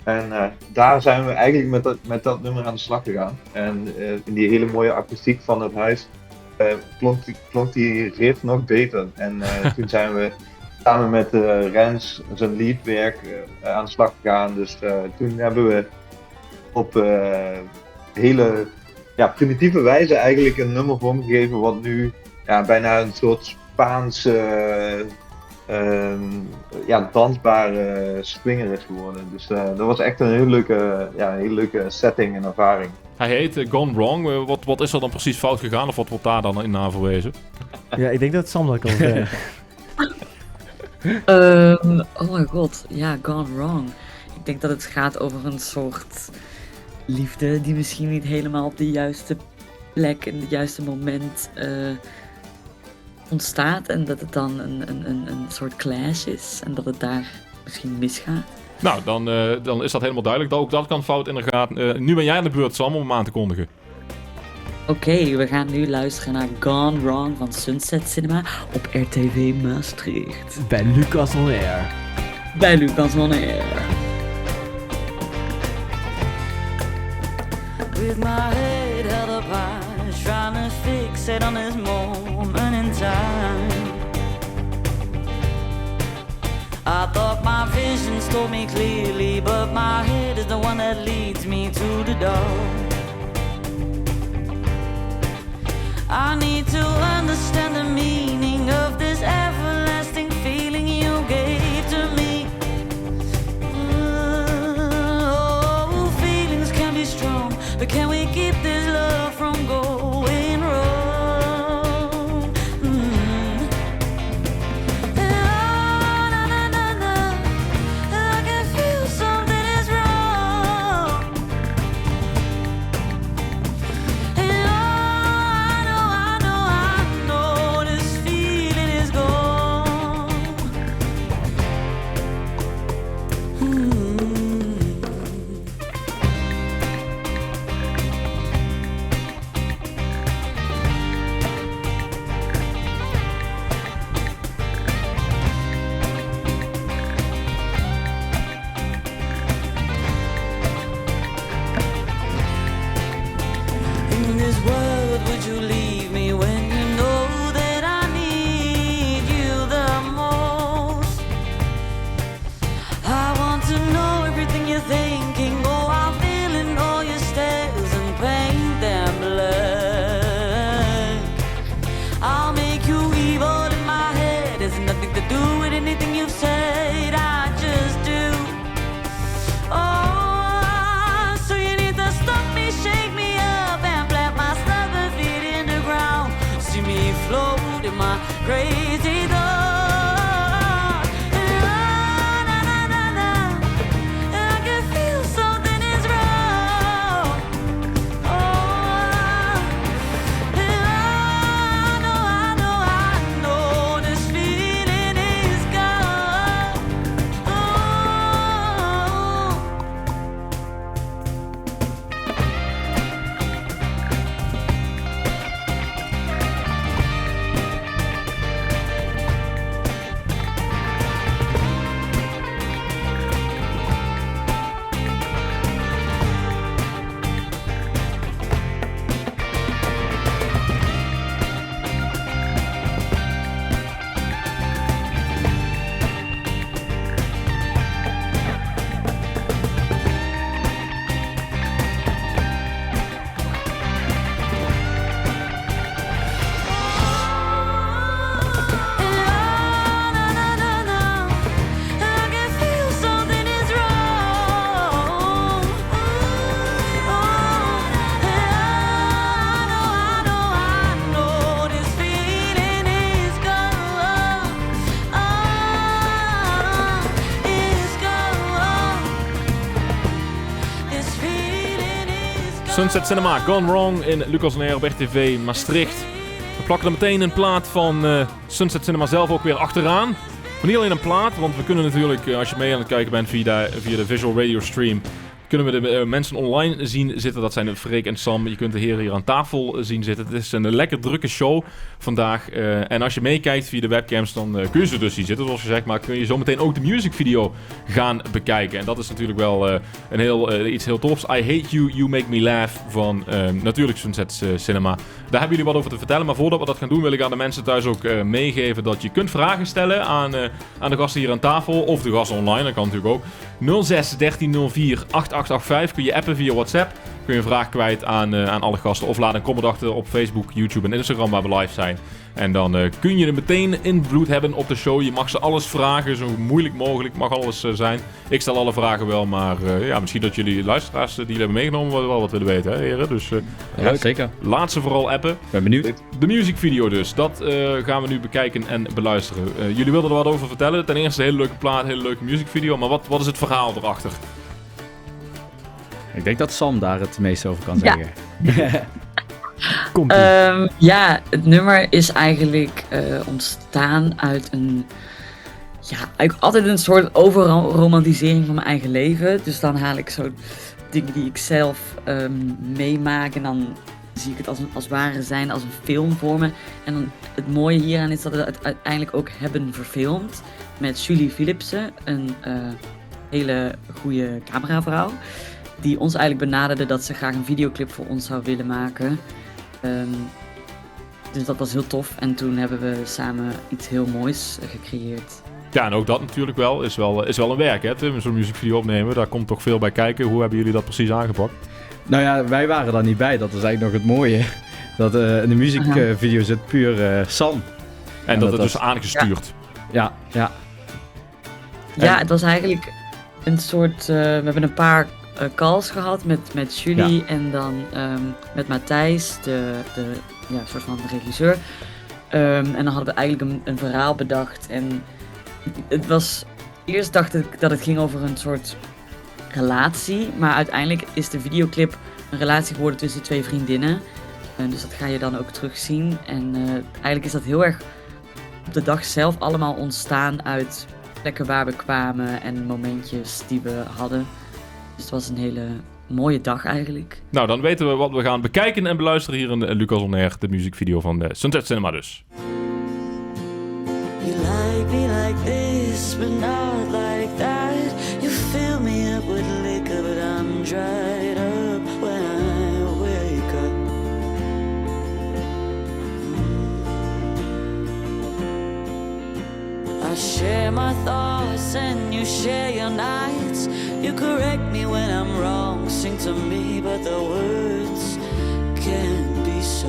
En daar zijn we eigenlijk met dat nummer aan de slag gegaan. En in die hele mooie akoestiek van het huis klonk die riff nog beter. En toen zijn we samen met Rens zijn leadwerk aan de slag gegaan. Dus toen hebben we op hele primitieve wijze eigenlijk een nummer vormgegeven wat nu bijna een soort Spaanse dansbare swinger is geworden. Dus dat was echt een hele leuke setting en ervaring.
Hij heet Gone Wrong. Wat is er dan precies fout gegaan of wat wordt daar dan in naar verwezen?
Ja, ik denk dat Sam dat kan zeggen.
Oh mijn god, ja, Gone Wrong. Ik denk dat het gaat over een soort liefde die misschien niet helemaal op de juiste plek en het juiste moment ontstaat. En dat het dan een soort clash is en dat het daar misschien misgaat.
Nou, dan is dat helemaal duidelijk. Ook dat kan fout inderdaad. Nu ben jij aan de beurt, Sam, om hem aan te kondigen.
Oké, we gaan nu luisteren naar Gone Wrong van Sunset Cinema op RTV Maastricht.
Bij Lucas On Air.
Bij Lucas On Air.
With my head held up high, trying to fix it on this moment in time. I thought my visions told me clearly, but my head is the one that leads me to the door. I need to understand the meaning of this everlasting feeling you gave to me. Oh, feelings can be strong, but can we keep this love from going wrong? This
Sunset Cinema, Gone Wrong in Lucas Onair op RTV Maastricht. We plakken er meteen een plaat van Sunset Cinema zelf ook weer achteraan. Maar niet alleen een plaat, want we kunnen natuurlijk, als je mee aan het kijken bent via de Visual Radio Stream, kunnen we de mensen online zien zitten. Dat zijn Freek en Sam. Je kunt de heren hier aan tafel zien zitten. Het is een lekker drukke show vandaag. En als je meekijkt via de webcams, dan kun je ze dus zien zitten, zoals gezegd. Maar kun je zometeen ook de musicvideo gaan bekijken. En dat is natuurlijk wel iets heel tofs. I Hate You, You Make Me Laugh van natuurlijk Sunset Cinema. Daar hebben jullie wat over te vertellen. Maar voordat we dat gaan doen, wil ik aan de mensen thuis ook meegeven dat je kunt vragen stellen aan de gasten hier aan tafel. Of de gasten online, dat kan natuurlijk ook. 06 1304 8885 kun je appen via WhatsApp. Kun je een vraag kwijt aan alle gasten. Of laat een comment achter op Facebook, YouTube en Instagram waar we live zijn. En dan kun je er meteen invloed hebben op de show. Je mag ze alles vragen, zo moeilijk mogelijk. Mag alles zijn. Ik stel alle vragen wel, maar misschien dat jullie luisteraars die jullie hebben meegenomen wel wat willen weten, hè, heren? Dus
ja, zeker.
Laat ze vooral appen.
Ben benieuwd.
De musicvideo dus, dat gaan we nu bekijken en beluisteren. Jullie wilden er wat over vertellen. Ten eerste een hele leuke plaat, een hele leuke musicvideo. Maar wat is het verhaal erachter?
Ik denk dat Sam daar het meest over kan zeggen.
Ja, het nummer is eigenlijk ontstaan uit eigenlijk altijd een soort overromantisering van mijn eigen leven. Dus dan haal ik zo dingen die ik zelf meemaak en dan zie ik het als ware zijn, als een film voor me. En dan het mooie hieraan is dat we het uiteindelijk ook hebben verfilmd met Julie Philipsen, een hele goede cameravrouw. Die ons eigenlijk benaderde dat ze graag een videoclip voor ons zou willen maken. Dus dat was heel tof. En toen hebben we samen iets heel moois gecreëerd.
Ja, en ook dat natuurlijk wel is wel een werk, hè, Tim? Zo'n muziekvideo opnemen, daar komt toch veel bij kijken. Hoe hebben jullie dat precies aangepakt?
Nou ja, wij waren daar niet bij. Dat is eigenlijk nog het mooie. Dat in de muziekvideo zit puur Sam.
En dat het dus aangestuurd.
Ja.
Ja, het was eigenlijk een soort... we hebben een paar calls gehad met Julie en dan met Matthijs, de soort van regisseur. En dan hadden we eigenlijk een verhaal bedacht. En het was... Eerst dacht ik dat het ging over een soort relatie. Maar uiteindelijk is de videoclip een relatie geworden tussen twee vriendinnen. Dus dat ga je dan ook terugzien. En eigenlijk is dat heel erg op de dag zelf allemaal ontstaan uit plekken waar we kwamen en momentjes die we hadden. Dus het was een hele mooie dag eigenlijk.
Nou, dan weten we wat we gaan bekijken en beluisteren hier in Lucas Onair, de muziekvideo van Sunset Cinema dus.
You like me like this, but not like that. You fill me up with liquor, but I'm dried up when I wake up. I share my thoughts and you share your nights. You correct me when I'm wrong, sing to me, but the words can't be so.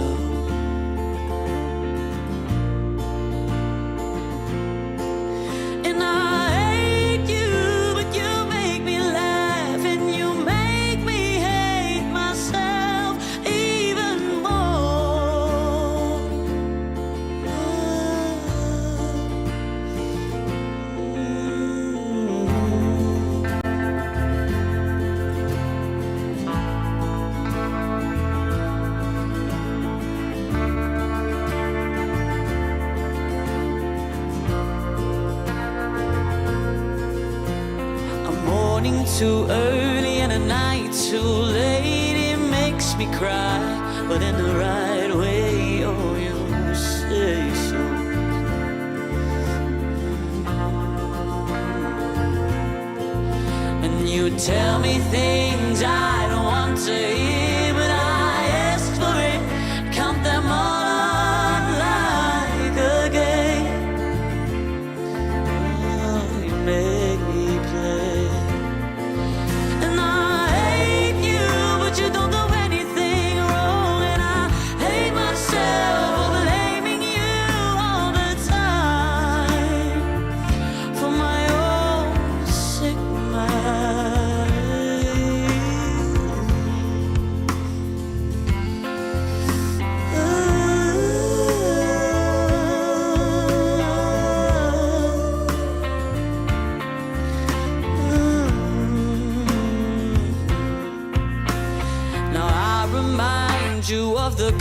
And I hate you, but you make me laugh, and you make me hate myself even more. Morning too early and a night too late, it makes me cry, but in the right way, oh, you say so. And you tell me things I don't want to hear, but I ask for it, count them all on like a game. Oh, you make me play. And I hate you, but you don't do anything wrong. And I hate myself for blaming you all the time for my own sick mind.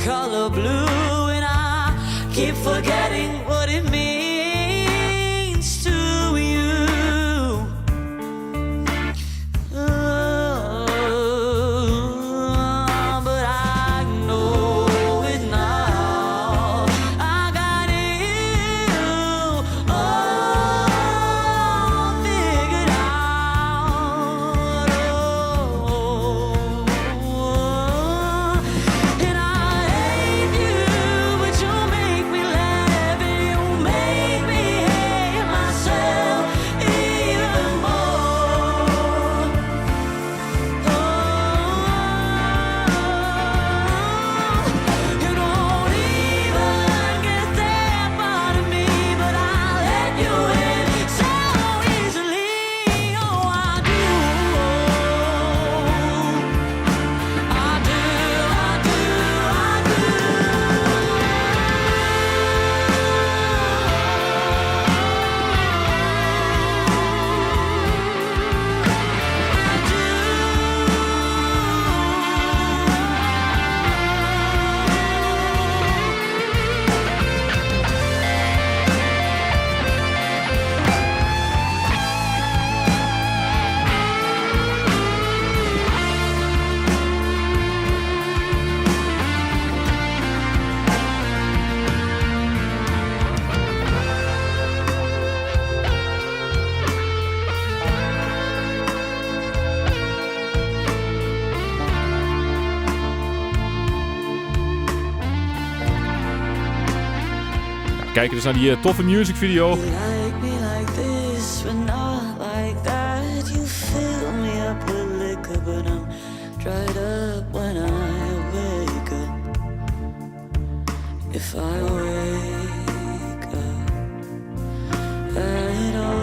color blue, and I keep forgetting what it means to you. But I know it now. I got you all figured out. And I hate you, but you make me laugh, and you make me hate myself even more. You don't even get that part of me, but I let you in so easily. Oh, I do. I do, I do, I do.
Kijk dus naar die toffe music video.
Like me like this, but not like that. You fill me up with liquor, but I'm dried up when I wake up. If I wake up at all.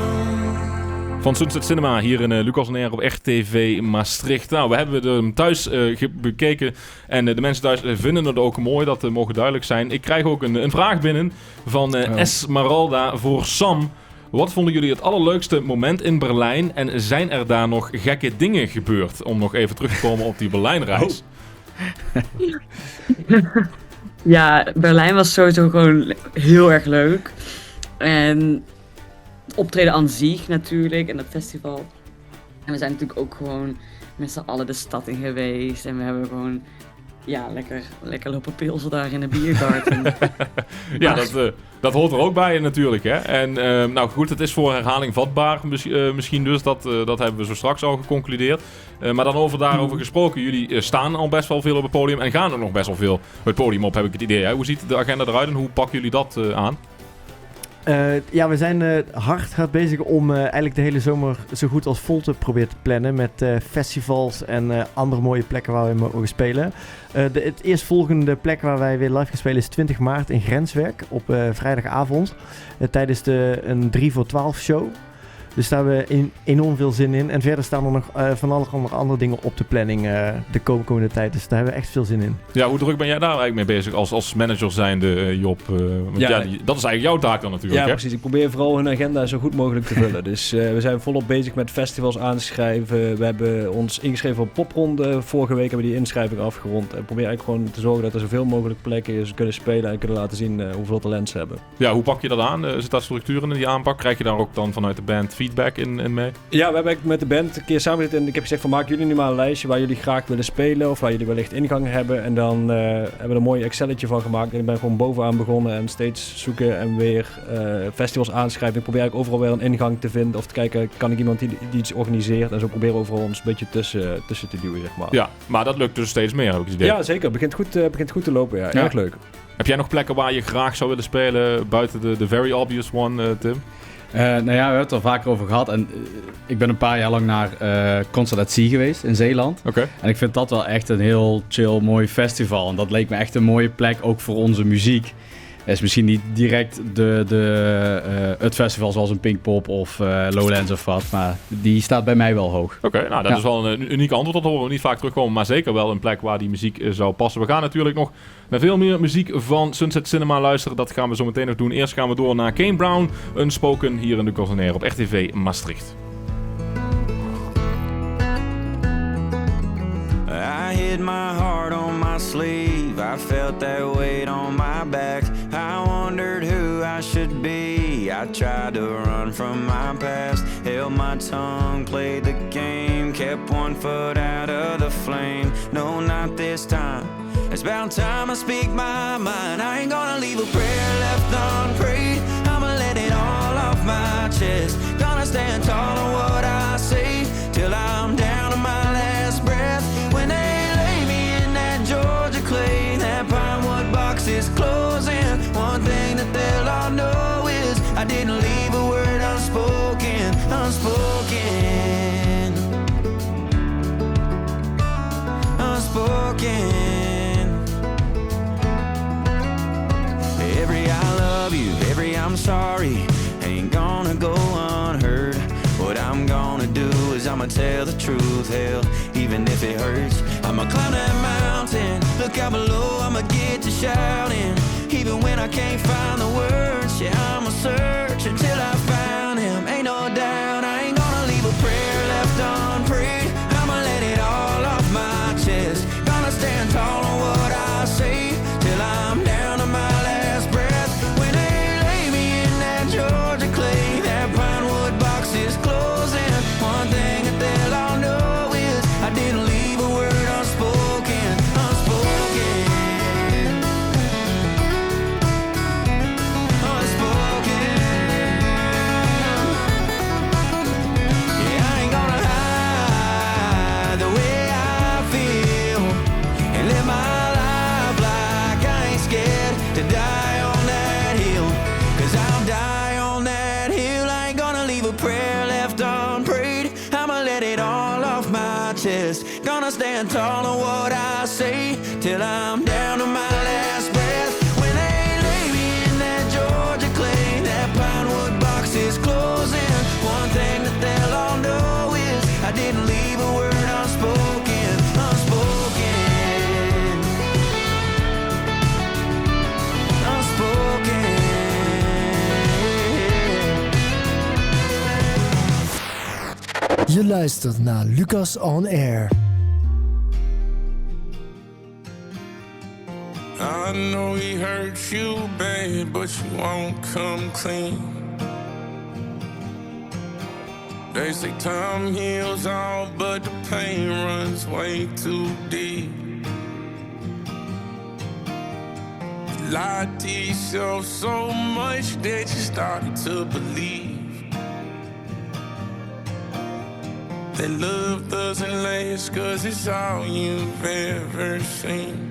Van Sunset Cinema hier in Lucas on Air op RTV Maastricht. Nou, we hebben hem thuis bekeken en de mensen thuis vinden het ook mooi. Dat mogen duidelijk zijn. Ik krijg ook een vraag binnen van Esmeralda voor Sam. Wat vonden jullie het allerleukste moment in Berlijn en zijn er daar nog gekke dingen gebeurd? Om nog even terug te komen op die Berlijnreis.
Ja, Berlijn was sowieso gewoon heel erg leuk. En het optreden aan zich natuurlijk en dat festival. En we zijn natuurlijk ook gewoon met z'n allen de stad in geweest. En we hebben gewoon lekker lopen pilsen daar in de biergarten.
Ja, dat hoort er ook bij natuurlijk. Hè? En nou goed, het is voor herhaling vatbaar misschien dus. Dat hebben we zo straks al geconcludeerd. Maar dan daarover gesproken. Jullie staan al best wel veel op het podium en gaan ook nog best wel veel het podium op, heb ik het idee. Hè? Hoe ziet de agenda eruit en hoe pakken jullie dat aan?
We zijn hard bezig om eigenlijk de hele zomer zo goed als vol te proberen te plannen met festivals en andere mooie plekken waar we mogen spelen. Het eerstvolgende plek waar wij weer live gaan spelen is 20 maart in Grenswerk op vrijdagavond tijdens een 3 voor 12 show. Dus daar hebben we enorm veel zin in. En verder staan er nog van alle andere dingen op de planning de komende tijd. Dus daar hebben we echt veel zin in.
Ja, hoe druk ben jij daar eigenlijk mee bezig als manager zijnde, Job? Want dat is eigenlijk jouw taak dan natuurlijk.
Ja,
hè?
precies. Ik probeer vooral hun agenda zo goed mogelijk te vullen. Dus we zijn volop bezig met festivals aanschrijven. We hebben ons ingeschreven op Popronde. Vorige week hebben we die inschrijving afgerond. En probeer eigenlijk gewoon te zorgen dat er zoveel mogelijk plekken is kunnen spelen en kunnen laten zien hoeveel talent ze hebben.
Ja, hoe pak je dat aan? Zit daar structuur in die aanpak? Krijg je daar ook dan vanuit de band feedback in mee?
Ja, we hebben met de band een keer samen gezeten en ik heb gezegd van maak jullie nu maar een lijstje waar jullie graag willen spelen of waar jullie wellicht ingang hebben. En dan hebben we een mooi Excelletje van gemaakt en ik ben gewoon bovenaan begonnen en steeds zoeken en weer festivals aanschrijven. Ik probeer eigenlijk overal weer een ingang te vinden of te kijken, kan ik iemand die iets organiseert en zo proberen overal ons een beetje tussen te duwen, zeg maar.
Ja, maar dat lukt dus steeds meer, heb ik het idee.
Ja, zeker. Het begint goed te lopen, ja. Erg leuk.
Heb jij nog plekken waar je graag zou willen spelen buiten de very obvious one, Tim?
We hebben het er vaker over gehad. En ik ben een paar jaar lang naar Concert at Sea geweest in Zeeland.
Okay.
En ik vind dat wel echt een heel chill, mooi festival. En dat leek me echt een mooie plek, ook voor onze muziek. Het is misschien niet direct het festival zoals een Pinkpop of Lowlands of wat, maar die staat bij mij wel hoog.
Oké, nou dat is wel een uniek antwoord, dat horen we niet vaak terugkomen, maar zeker wel een plek waar die muziek zou passen. We gaan natuurlijk nog naar veel meer muziek van Sunset Cinema luisteren, dat gaan we zo meteen nog doen. Eerst gaan we door naar Kane Brown, Unspoken, hier in de Lucas on Air op RTV Maastricht.
I hid my heart on my sleeve. I felt that weight on my back. I wondered who I should be. I tried to run from my past, held my tongue, played the game, kept one foot out of the flame. No, not this time. It's about time I speak my mind. I ain't gonna leave a prayer left unprayed. I'ma let it all off my chest. Gonna stand tall on what I say till I'm down to my last breath. When they lay me in that Georgia clay, that pine wood box is closing. One thing that they'll all know is I didn't leave a word unspoken, unspoken, unspoken. Every I love you, every I'm sorry ain't gonna go unheard. What I'm gonna do is I'ma tell the truth, hell, even if it hurts. I'ma climb that mountain, look out below, I'ma get to shouting. Even when I can't find the words, yeah, I'ma search until I found him. Ain't no doubt, I ain't gonna leave a prayer left unprayed. I'ma let it all off my chest. Gonna stand tall on what I say till I'm down to my last breath. When they lay me in that Georgia clay, that pine wood box is closing. One thing that they'll all know is I didn't leave a word unspoken, unspoken, unspoken. Yeah, I ain't gonna hide the way I feel and live my life like I ain't scared to die on that hill. 'Cause I'll die on that hill. I ain't gonna leave a prayer left unprayed. I'ma let it all off my chest. Gonna stand tall on what I say till I'm down to my last breath. When they lay me in that Georgia clay, that pine wood box is closing. One thing that they'll all know is I didn't leave a word unspoken, unspoken, unspoken.
Je luistert naar Lucas On Air.
I know he hurt you bad, but you won't come clean. They say time heals all, but the pain runs way too deep. You lied to yourself so much that you started to believe that love doesn't last, 'cause it's all you've ever seen.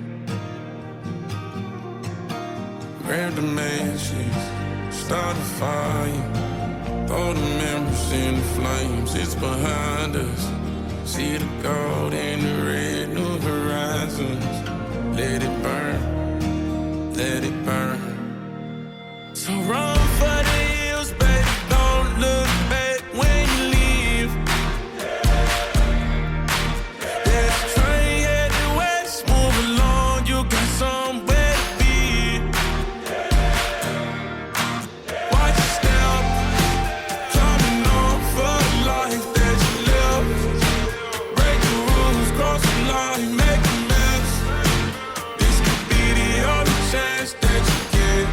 Grab the matches, start a fire, throw the memories in the flames, it's behind us. See the gold and the red, new horizons. Let it burn, let it burn. So run for the hills, baby, don't look back when you leave. There's a train headed west, move along, you got somewhere to be. Watch your step, coming on for the life that you live. Break the rules, cross the line, make a mess. This could be the only chance that you get.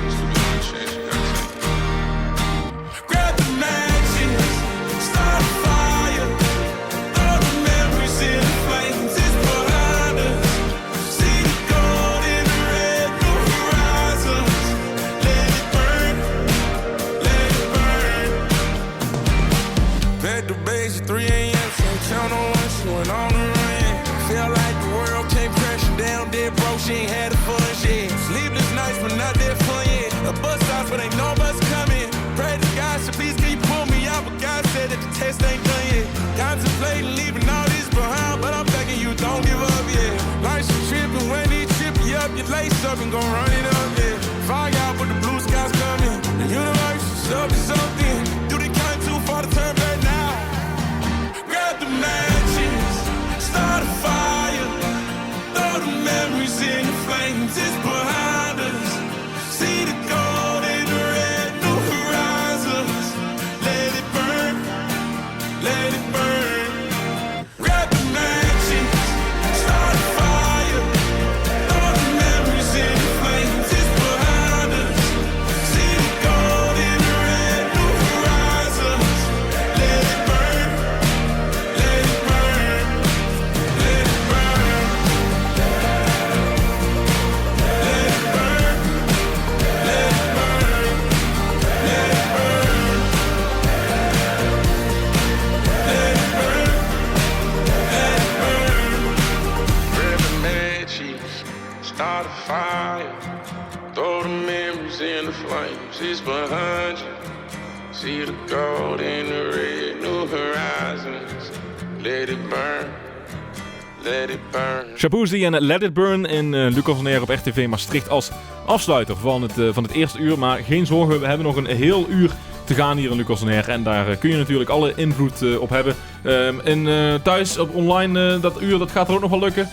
Grab the matches, start a fire, throw the memories in the flames, it's behind us. See the gold in the red, new horizons. Let it burn, let it burn. Back to base at 3 a.m. From town on lunch, she went on the run. Felt like the world came crashing down, dead broke, she ain't had a fun shit. Sleepless nights, but not that fun yet. A bus stops, but ain't no bus coming. Pray to God, so please can you pull me out? But God said that the test ain't done yet. Contemplating leaving all this behind, but I'm begging you, don't give up yet. Life's a trip, and when they trip you up, you lace up and gon' run it up, yeah. Fire out, but the blue skies coming. The universe is up to something. Do they count too far to turn back now? Grab the matches, start a fire, throw the memories in the flames, it's behind us. See the gold in the red, new horizons. Let it burn, let it burn. Grab the matches, start a fire, throw the memories flames is behind you. See the gold in the red, new horizons. Let it burn, let it burn.
Shaboozey en Let It Burn in Lucas on Air op RTV Maastricht als afsluiter van het eerste uur. Maar geen zorgen, we hebben nog een heel uur te gaan hier in Lucas on Air. En daar kun je natuurlijk alle invloed op hebben. Thuis op online, dat uur, dat gaat er ook nog wel lukken?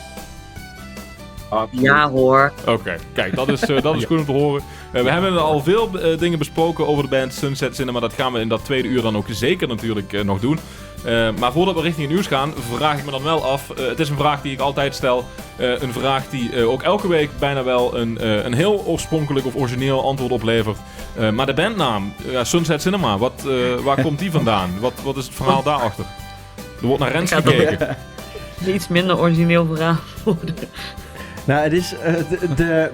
Ja hoor.
Oké, kijk, dat is goed om te horen. We hebben al veel dingen besproken over de band Sunset Cinema. Dat gaan we in dat tweede uur dan ook zeker natuurlijk nog doen. Maar voordat we richting het nieuws gaan, vraag ik me dan wel af. Het is een vraag die ik altijd stel. Een vraag die ook elke week bijna wel een heel oorspronkelijk of origineel antwoord oplevert. Maar de bandnaam, Sunset Cinema, waar komt die vandaan? Wat is het verhaal daarachter? Er wordt naar Rens gekeken.
Iets minder origineel verhaal worden.
Nou, het is de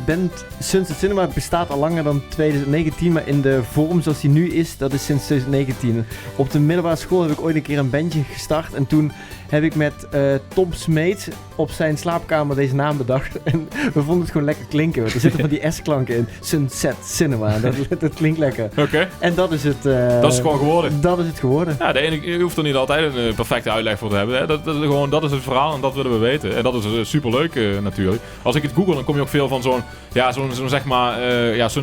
band Sunset Cinema bestaat al langer dan 2019, maar in de vorm zoals die nu is, dat is sinds 2019. Op de middelbare school heb ik ooit een keer een bandje gestart en toen heb ik met Tom Smeets op zijn slaapkamer deze naam bedacht. En we vonden het gewoon lekker klinken. Want er zitten van die S-klanken in. Sunset Cinema. Dat klinkt lekker.
Oké.
En dat is het.
Dat is het gewoon geworden.
Dat is het geworden.
Ja, je hoeft er niet altijd een perfecte uitleg voor te hebben. Hè. Dat is het verhaal en dat willen we weten. En dat is superleuk natuurlijk. Als ik het google, dan kom je ook veel van zo'n zeg maar,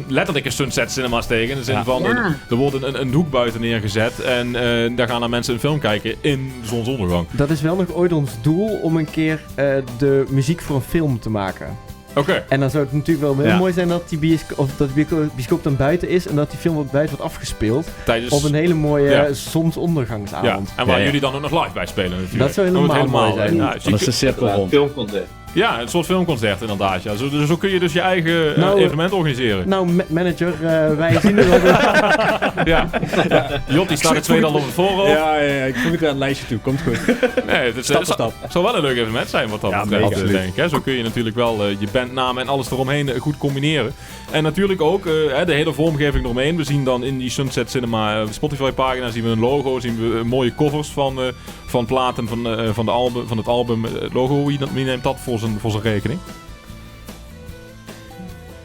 letterlijke Sunset Cinema's tegen. In de zin van, er wordt een doek buiten neergezet en daar gaan dan mensen een film kijken in de zonsondergang.
Dat is wel nog ooit ons doel om een keer de muziek voor een film te maken.
Oké.
En dan zou het natuurlijk wel heel mooi zijn dat die bioscoop dan buiten is en dat die film buiten wordt afgespeeld. Op een hele mooie zonsondergangsavond.
Ja. En waar jullie dan ook nog live bij spelen natuurlijk.
Dat zou helemaal mooi zijn.
Dat is een cirkel rond.
Filmconcert.
Ja, een soort filmconcert inderdaad. Ja. Zo kun je dus je eigen evenement organiseren.
Nou, manager, wij zien er wel.
Ja. Jotti staat er tweede al op het voorhoofd.
Ja, ik voeg het aan het lijstje toe. Komt goed.
Nee, het zal wel een leuk evenement zijn wat dat betreft, denk ik. Hè. Zo kun je natuurlijk wel je bandnaam en alles eromheen goed combineren. En natuurlijk ook de hele vormgeving eromheen. We zien dan in die Sunset Cinema Spotify pagina zien we een logo, zien we mooie covers van platen van het album. Logo, wie neemt dat voor zijn rekening?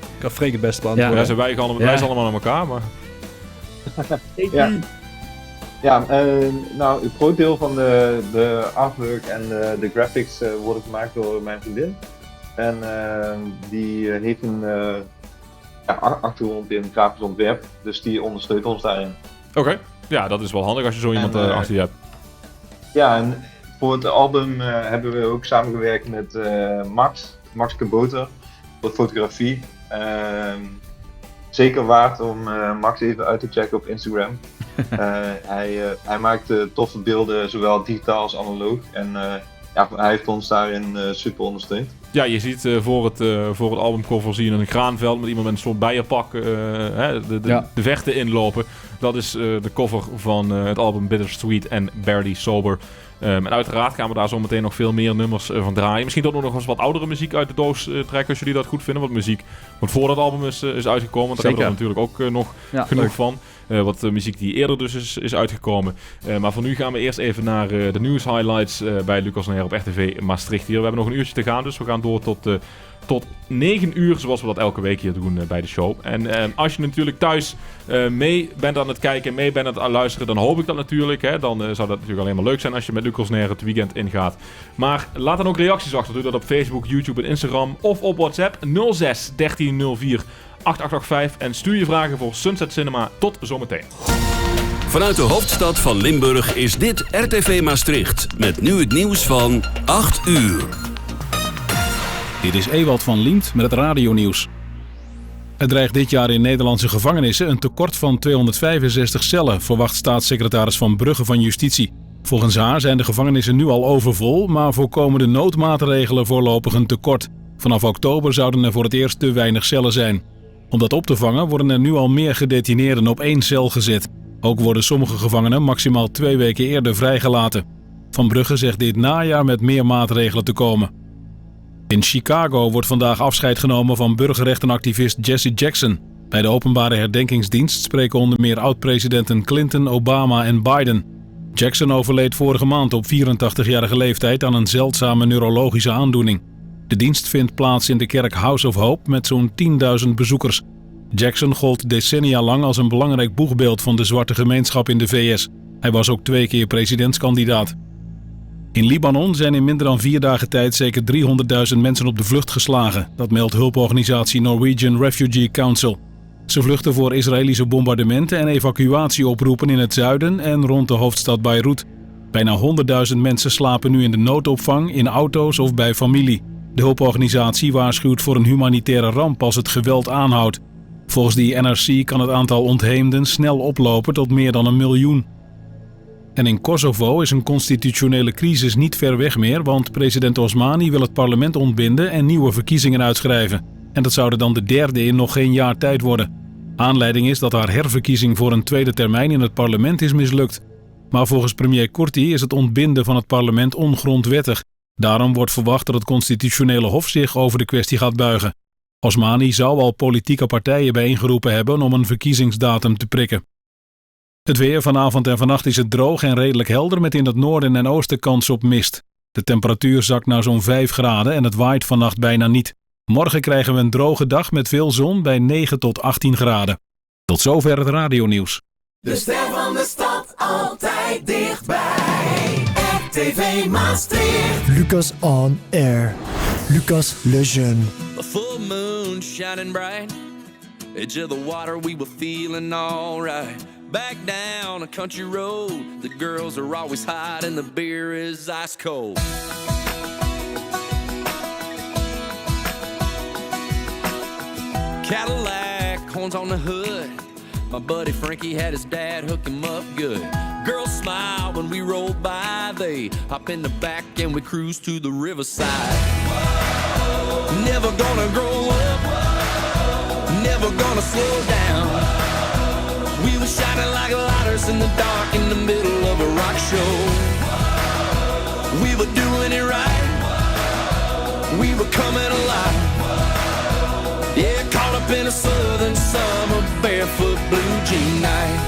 Ik kan Freek het beste beantwoorden.
Ja, wij zijn allemaal aan elkaar, maar...
Nou, een groot deel van de artwork en de graphics worden gemaakt door mijn vriendin. En die heeft een achtergrond in grafisch ontwerp, dus die ondersteunt ons daarin.
Oké. Ja, dat is wel handig als je zo iemand achter je hebt.
Ja, en voor het album hebben we ook samengewerkt met Max Kaboter, voor fotografie. Zeker waard om Max even uit te checken op Instagram. Hij maakt toffe beelden, zowel digitaal als analoog. En hij heeft ons daarin super ondersteund.
Ja, je ziet voor het albumcover zie je een graanveld met iemand met een soort bijenpak de vechten inlopen. Dat is de cover van het album Bittersweet en Barely Sober. En uiteraard gaan we daar zo meteen nog veel meer nummers van draaien. Misschien toch nog eens wat oudere muziek uit de doos trekken als jullie dat goed vinden. Wat muziek wat voor dat album is uitgekomen. Want daar hebben we er natuurlijk ook nog genoeg van. Wat muziek die eerder dus is uitgekomen. Maar voor nu gaan we eerst even naar de nieuwshighlights bij Lucas on Air op RTV Maastricht hier. We hebben nog een uurtje te gaan, dus we gaan door tot 9 uur, zoals we dat elke week hier doen bij de show. En als je natuurlijk thuis mee bent aan het kijken, mee bent aan het luisteren, dan hoop ik dat natuurlijk. Hè. Dan zou dat natuurlijk alleen maar leuk zijn als je met Lucas on Air het weekend ingaat. Maar laat dan ook reacties achter. Doe dat op Facebook, YouTube en Instagram of op WhatsApp 06 1304 8885 en stuur je vragen voor Sunset Cinema. Tot zometeen.
Vanuit de hoofdstad van Limburg is dit RTV Maastricht. Met nu het nieuws van 8 uur.
Dit is Ewald van Liemt met het radionieuws. Er dreigt dit jaar in Nederlandse gevangenissen een tekort van 265 cellen, verwacht staatssecretaris Van Brugge van Justitie. Volgens haar zijn de gevangenissen nu al overvol, maar voorkomen de noodmaatregelen voorlopig een tekort. Vanaf oktober zouden er voor het eerst te weinig cellen zijn. Om dat op te vangen worden er nu al meer gedetineerden op 1 cel gezet. Ook worden sommige gevangenen maximaal 2 weken eerder vrijgelaten. Van Brugge zegt dit najaar met meer maatregelen te komen. In Chicago wordt vandaag afscheid genomen van burgerrechtenactivist Jesse Jackson. Bij de openbare herdenkingsdienst spreken onder meer oud-presidenten Clinton, Obama en Biden. Jackson overleed vorige maand op 84-jarige leeftijd aan een zeldzame neurologische aandoening. De dienst vindt plaats in de kerk House of Hope met zo'n 10.000 bezoekers. Jackson gold decennia lang als een belangrijk boegbeeld van de zwarte gemeenschap in de VS. Hij was ook 2 keer presidentskandidaat. In Libanon zijn in minder dan 4 dagen tijd zeker 300.000 mensen op de vlucht geslagen. Dat meldt hulporganisatie Norwegian Refugee Council. Ze vluchten voor Israëlische bombardementen en evacuatieoproepen in het zuiden en rond de hoofdstad Beirut. Bijna 100.000 mensen slapen nu in de noodopvang, in auto's of bij familie. De hulporganisatie waarschuwt voor een humanitaire ramp als het geweld aanhoudt. Volgens die NRC kan het aantal ontheemden snel oplopen tot meer dan 1 miljoen. En in Kosovo is een constitutionele crisis niet ver weg meer, want president Osmani wil het parlement ontbinden en nieuwe verkiezingen uitschrijven. En dat zouden dan de 3e in nog geen jaar tijd worden. Aanleiding is dat haar herverkiezing voor een tweede termijn in het parlement is mislukt. Maar volgens premier Kurti is het ontbinden van het parlement ongrondwettig. Daarom wordt verwacht dat het constitutionele hof zich over de kwestie gaat buigen. Osmani zou al politieke partijen bijeengeroepen hebben om een verkiezingsdatum te prikken. Het weer: vanavond en vannacht is het droog en redelijk helder met in het noorden en oosten kans op mist. De temperatuur zakt naar zo'n 5 graden en het waait vannacht bijna niet. Morgen krijgen we een droge dag met veel zon bij 9 tot 18 graden. Tot zover het radionieuws.
De ster van de stad altijd dichtbij. RTV Maastricht.
Lucas on Air. Lucas Lejeune.
A full moon shining bright. Edge of the water, we were feeling alright. Back down a country road. The girls are always hot and the beer is ice cold. Cadillac, horns on the hood. My buddy Frankie had his dad hook him up good. Girls smile when we roll by. They hop in the back and we cruise to the riverside. Whoa. Never gonna grow up. Whoa. Never gonna slow down. Whoa. We were shining like lighters in the dark in the middle of a rock show. Whoa. We were doing it right. Whoa. We were coming alive. Yeah, caught up in a southern summer barefoot blue jean night.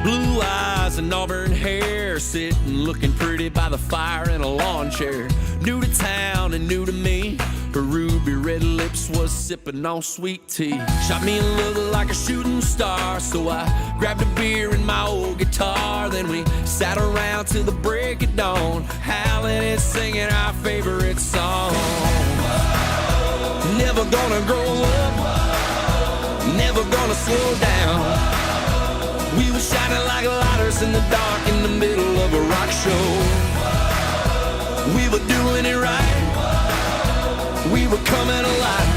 Blue eyes and auburn hair, sitting looking pretty by the fire in a lawn chair. New to town and new to me, her ruby red lips was sipping on sweet tea. Shot me a look like a shooting star, so I grabbed a beer and my old guitar. Then we sat around till the break of dawn, howling and singing our favorite song. Never gonna grow up, never gonna slow down. We were shining like lighters in the dark in the middle of a rock show. We were doing it right. We were coming alive.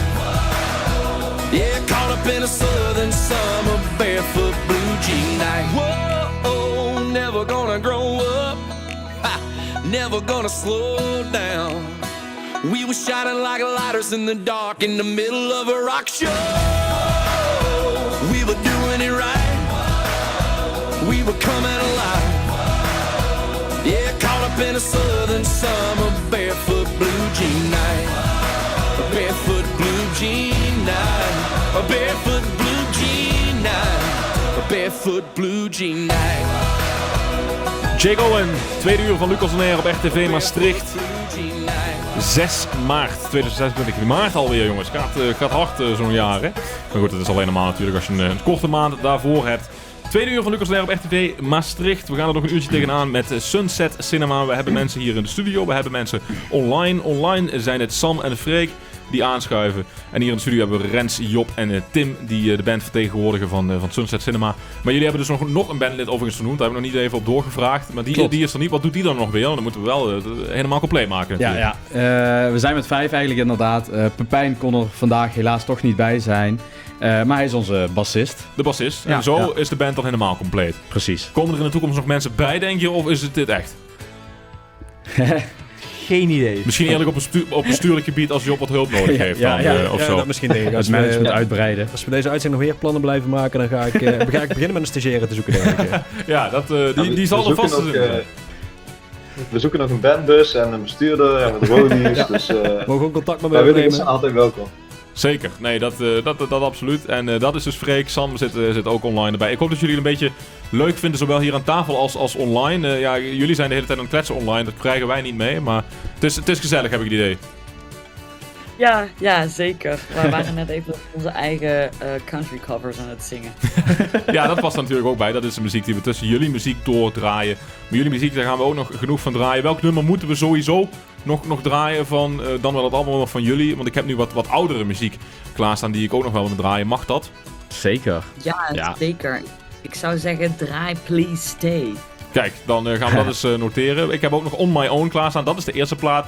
Yeah, caught up in a southern summer barefoot blue jean night. Whoa, never gonna grow up. Ha, never gonna slow down. We were shining like lighters in the dark in the middle of a rock show. We were doing it right. We were coming alive. Yeah, caught up in a southern summer barefoot blue jean night. A barefoot blue jean night. A barefoot blue jean night. A barefoot blue jean night.
Jake Owen, tweede uur van Lucas on Air op RTV Maastricht. 6 maart 2026. Maart alweer, jongens. Gaat hard zo'n jaar, hè? Maar goed, het is alleen normaal natuurlijk als je een korte maand daarvoor hebt. Tweede uur van Lucas on Air op RTV Maastricht. We gaan er nog een uurtje tegenaan met Sunset Cinema. We hebben mensen hier in de studio. We hebben mensen online. Online zijn het Sam en Freek die aanschuiven. En hier in de studio hebben we Rens, Job en Tim die de band vertegenwoordigen van Sunset Cinema. Maar jullie hebben dus nog een bandlid overigens genoemd. Daar hebben we nog niet even op doorgevraagd. Maar die is er niet. Wat doet die dan nog weer? Dan moeten we wel helemaal compleet maken.
Ja. We zijn met 5 eigenlijk inderdaad. Pepijn kon er vandaag helaas toch niet bij zijn. Maar hij is onze bassist.
De bassist. En zo is de band dan helemaal compleet.
Precies.
Komen er in de toekomst nog mensen bij, denk je? Of is het dit echt?
Geen idee.
Misschien eerlijk op bestuurlijk gebied als Job wat hulp nodig heeft. Of zo.
Dat misschien denk ik.
Het management uitbreiden.
Als we deze uitzending nog weer plannen blijven maken, dan ga ik beginnen met een stagiaire te zoeken, denk ik.
Ja, die zal er vast zijn.
We zoeken nog een bandbus en een bestuurder en wat rodies. Dus
mogen ook contact met
wij willen zijn altijd welkom.
Zeker, nee, dat absoluut. En dat is dus Freek. Sam zit ook online erbij. Ik hoop dat jullie het een beetje leuk vinden, zowel hier aan tafel als online. Jullie zijn de hele tijd aan het kletsen online, dat krijgen wij niet mee. Maar het is gezellig, heb ik het idee.
Ja, zeker. We waren net even onze eigen country covers aan het zingen.
Ja, dat past natuurlijk ook bij. Dat is de muziek die we tussen jullie muziek doordraaien. Maar jullie muziek, daar gaan we ook nog genoeg van draaien. Welk nummer moeten we sowieso nog draaien van dan wel het album nog van jullie? Want ik heb nu wat oudere muziek klaarstaan die ik ook nog wel wil draaien. Mag dat?
Zeker.
Ja, zeker. Ik zou zeggen, draai Please Stay.
Kijk, dan gaan we dat eens noteren. Ik heb ook nog On My Own klaarstaan. Dat is de eerste plaat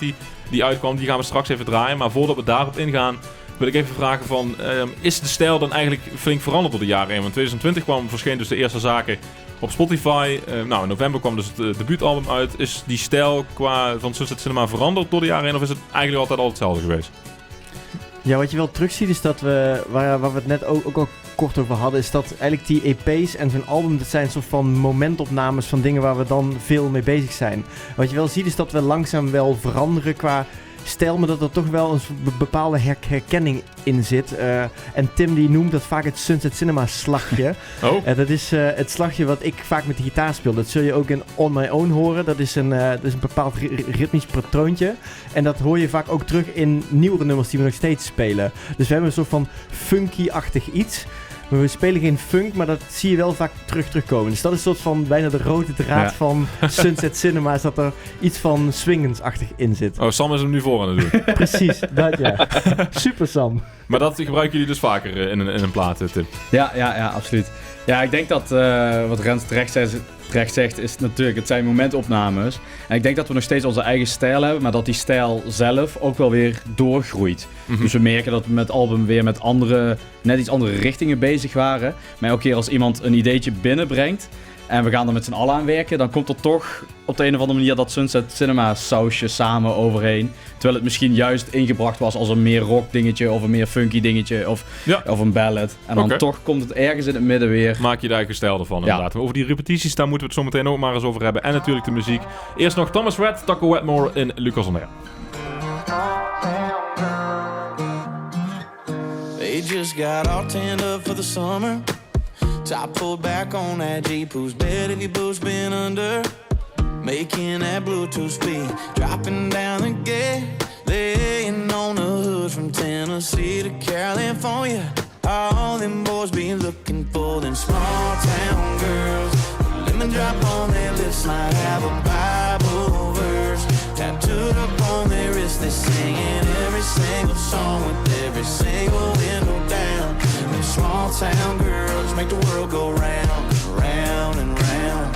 die uitkwam. Die gaan we straks even draaien. Maar voordat we daarop ingaan, wil ik even vragen van... is de stijl dan eigenlijk flink veranderd door de jaren heen? Want 2020 verscheen dus de eerste zaken op Spotify. In november kwam dus het debuutalbum uit. Is die stijl van Sunset Cinema veranderd door de jaren heen? Of is het eigenlijk altijd al hetzelfde geweest?
Ja, wat je wel terugziet is dat waar we het net ook al kort over hadden, is dat eigenlijk die EP's en zo'n album, dat zijn een soort van momentopnames van dingen waar we dan veel mee bezig zijn. Wat je wel ziet is dat we langzaam wel veranderen qua stijl, maar dat er toch wel een bepaalde herkenning in zit. En Tim die noemt dat vaak het Sunset Cinema slagje. Dat is het slagje wat ik vaak met de gitaar speel. Dat zul je ook in On My Own horen. Dat is een bepaald ritmisch patroontje. En dat hoor je vaak ook terug in nieuwere nummers die we nog steeds spelen. Dus we hebben een soort van funky-achtig iets. Maar we spelen geen funk, maar dat zie je wel vaak terugkomen. Dus dat is een soort van bijna de rode draad van Sunset Cinema. Is dat er iets van swingensachtig in zit.
Oh, Sam is hem nu voor aan het doen.
Precies, dat ja. Super Sam.
Maar dat gebruiken jullie dus vaker in een plaat, Tim?
Ja, absoluut. Ja, ik denk dat wat Rens terecht zegt, is natuurlijk, het zijn momentopnames. En ik denk dat we nog steeds onze eigen stijl hebben, maar dat die stijl zelf ook wel weer doorgroeit. Mm-hmm. Dus we merken dat we met het album weer met net iets andere richtingen bezig waren. Maar elke keer als iemand een ideetje binnenbrengt en we gaan er met z'n allen aan werken, dan komt er toch op de een of andere manier dat Sunset Cinema sausje samen overheen. Terwijl het misschien juist ingebracht was als een meer rock dingetje of een meer funky dingetje of een ballad. En dan toch komt het ergens in het midden weer.
Maak je de eigen stijl ervan inderdaad. Over die repetities, daar moeten we het zo meteen ook maar eens over hebben. En natuurlijk de muziek. Eerst nog Thomas Rhett, Taco Wetmore in Lucas on Air.
They just got all tanned up for the summer. Top pulled back on that Jeep, whose bed have you both been under? Making that Bluetooth speed, dropping down the gate, laying on the hood from Tennessee to California. All them boys be looking for them small town girls. Lemon drop on their lips, might have a Bible verse tattooed up on their wrist. They singing every single song with every single window down. Them small town girls make the world go round, round and round.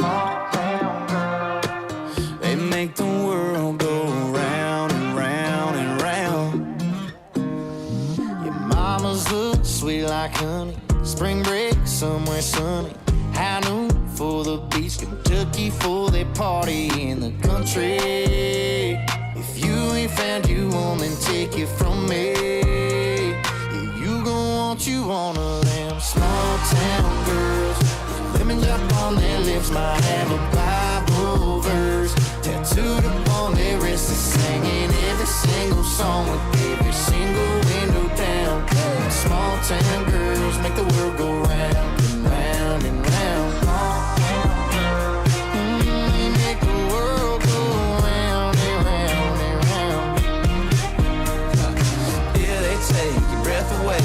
They make the world go round and round and round. Your mamas look sweet like honey. Spring break somewhere sunny. High noon for the beach, Kentucky for their party in the country. If you ain't found you woman, take it from me. Yeah, you gon' want you one of them small town girls. Lemon drop on their lips, might have a Bible verse tattooed upon their wrists. They're singing every single song with every single window down. Small town girls make the world go round and round and round. They make the world go round and round and round. Yeah, they take your breath away.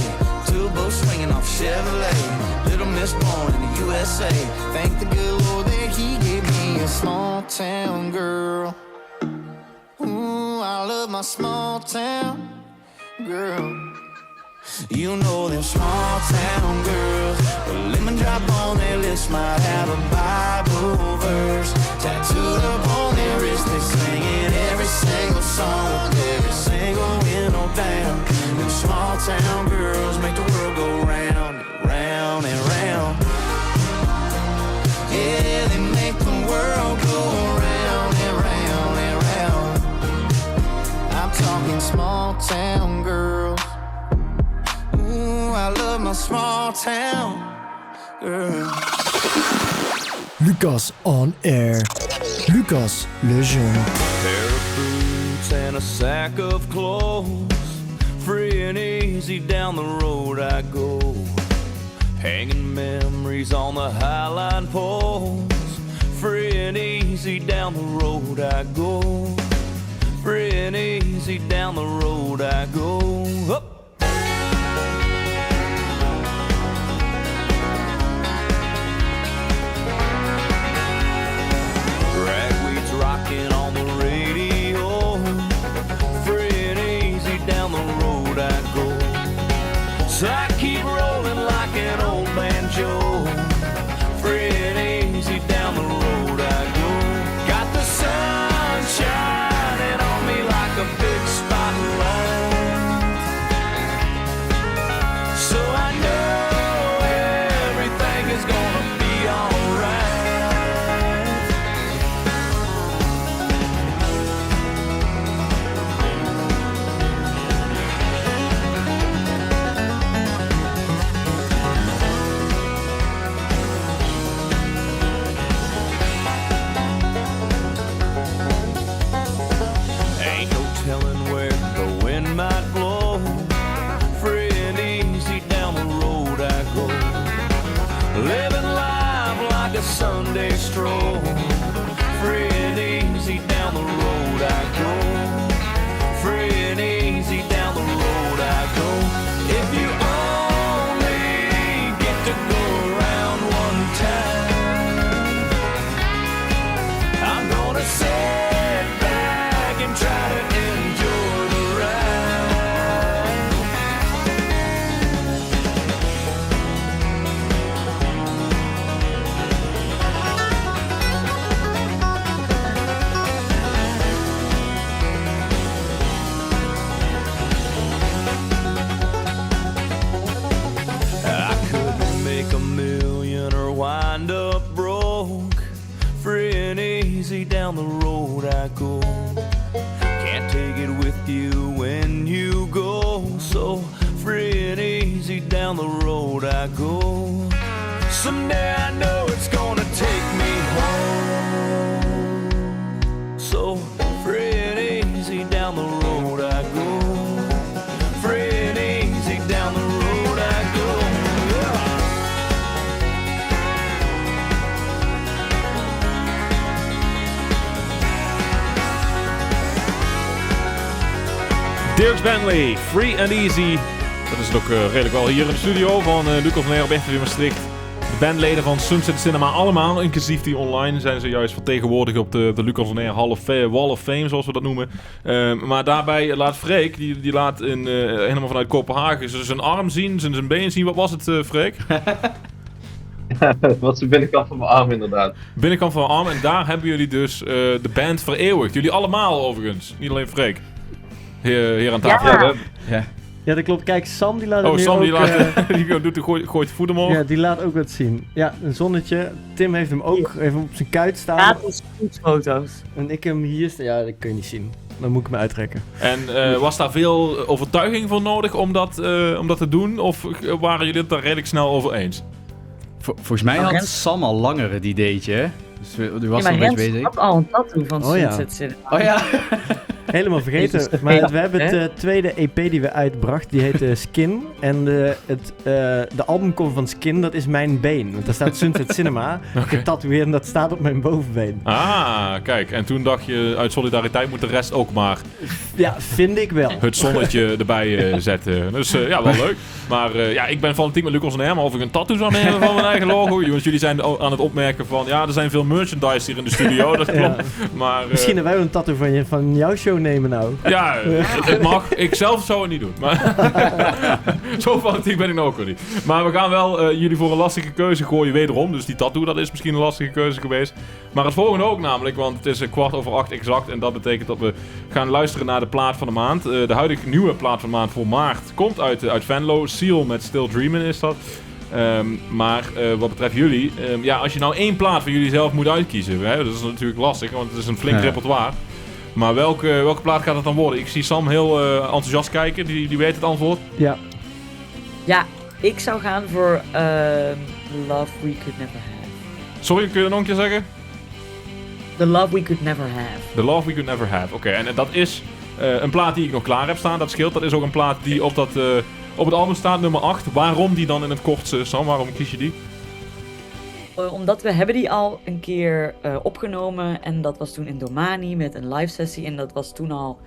Two boats swinging off Chevrolet. Little Miss born in the USA. Thank the good Lord that He gave me a small town girl. Ooh, I love my small town girl. You know them small town girls. A lemon drop on their lips, might have a Bible verse tattooed up on their wrist. They singing every single song with every single window down. Them small town girls make the world go round, round and round. Yeah, they make the world go round and round and round. I'm talking small town girls. I love my small town girl.
Lucas on Air. Lucas Le Jeune.
Pair of boots and a sack of clothes. Free and easy down the road I go. Hanging memories on the highline poles. Free and easy down the road I go. free and easy down the road I go. Up. Ragweed's rocking on the radio, free and easy down the road I go. So I keep rolling like an old banjo, free and easy down the road I go. Got the sun shining on me like a big spotlight, so I know everything is gonna be alright. Ain't no telling where the wind might blow, free and easy down the road I go. Living life like a Sunday stroll, free and easy down the road I go. Free and easy down the road I go. If you only get to go around one time, I'm gonna sit back and try to enjoy the ride. I couldn't make a million or wind up broke, free and easy down the road I go. Can't take it with you when you go, so free and easy down the road I go. Someday I know it's gonna take me home, so free and easy down the road I go. Free and easy down the road I go.
Dirks Bentley, Free and Easy. Dat is het ook redelijk wel hier in de studio van Lucas van Leer op RTV Maastricht. De bandleden van Sunset Cinema allemaal, inclusief die online, zijn ze juist vertegenwoordigd op de Lucas van Leer Wall of Fame, zoals we dat noemen. Maar daarbij laat Freek, die laat helemaal vanuit Kopenhagen zijn arm zien, zijn been zien. Wat was het, Freek?
Dat was de binnenkant van mijn arm inderdaad.
Binnenkant van mijn arm, en daar hebben jullie dus de band vereeuwigd. Jullie allemaal overigens, niet alleen Freek. Hier aan tafel.
Ja, dat klopt. Kijk, Sam die laat het nu
Sam
ook...
die gooit voet omhoog.
Ja, die laat ook wat zien. Ja, een zonnetje. Tim heeft hem ook even op zijn kuit staan.
Ja, dat is goed foto's.
En ik hem hier staan. Ja, dat kun je niet zien. Dan moet ik hem uittrekken.
En was daar veel overtuiging voor nodig om dat te doen? Of waren jullie het daar redelijk snel over eens?
Volgens mij had Sam al langer het ideetje, hè? Dus die was
maar
nog een beetje bezig.
had al een tattoo van Sunset Cinema.
Oh ja.
Helemaal vergeten. Maar we hebben de tweede EP die we uitbrachten. Die heet Skin. En de albumcover van Skin, dat is mijn been. Want daar staat Sunset Cinema getatoeëerd en dat staat op mijn bovenbeen.
Ah, kijk. En toen dacht je, uit solidariteit moet de rest ook maar...
Ja, vind ik wel.
Het zonnetje erbij zetten. Dus ja, wel leuk. Maar ja, ik ben fanatiek met Lucas en Herman. Of ik een tattoo zou nemen van mijn eigen logo. Jongens, jullie zijn aan het opmerken van... Ja, er zijn veel merchandise hier in de studio. Dat klopt. Ja. Maar,
misschien hebben wij een tattoo van jouw show nemen nou.
Ja, het mag. Ik zelf zou het niet doen. Maar zo fanatiek ben ik nou ook wel niet. Maar we gaan wel jullie voor een lastige keuze gooien wederom. Dus die tattoo, dat is misschien een lastige keuze geweest. Maar het volgende ook namelijk, want het is 7:15 exact. En dat betekent dat we gaan luisteren naar de plaat van de maand. De huidige nieuwe plaat van de maand voor maart komt uit Venlo. Seal met Still Dreamin' is dat. Maar wat betreft jullie, ja, als je nou één plaat van jullie zelf moet uitkiezen, hè, dat is natuurlijk lastig, want het is een flink repertoire. Maar welke plaat gaat het dan worden? Ik zie Sam heel enthousiast kijken, die weet het antwoord.
Ja.
Ja, ik zou gaan voor Love We Could Never Have.
Sorry, kun je dat nog een keer zeggen?
The Love We Could Never Have.
The Love We Could Never Have, oké. En dat is een plaat die ik nog klaar heb staan, dat scheelt. Dat is ook een plaat die op het album staat, nummer 8. Waarom die dan in het kort, Sam? Waarom kies je die?
Omdat we hebben die al een keer opgenomen. En dat was toen in Domani met een live sessie. En dat was toen al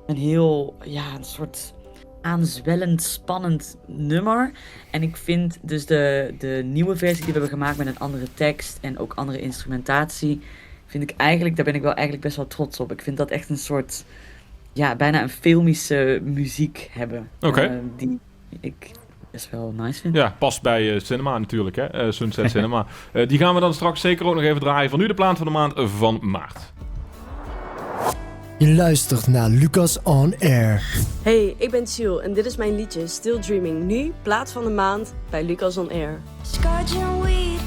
een heel, een soort aanzwellend, spannend nummer. En ik vind dus de nieuwe versie die we hebben gemaakt met een andere tekst en ook andere instrumentatie, vind ik eigenlijk, daar ben ik wel eigenlijk best wel trots op. Ik vind dat echt een soort, bijna een filmische muziek hebben.
Oké.
Die ik best wel nice vind.
Ja, past bij cinema natuurlijk, hè? Sunset Cinema. Die gaan we dan straks zeker ook nog even draaien. Van nu de plaat van de maand van maart.
Je luistert naar Lucas On Air.
Hey, ik ben Chill en dit is mijn liedje Still Dreaming. Nu plaat van de maand bij Lucas On Air.
Scotch and weed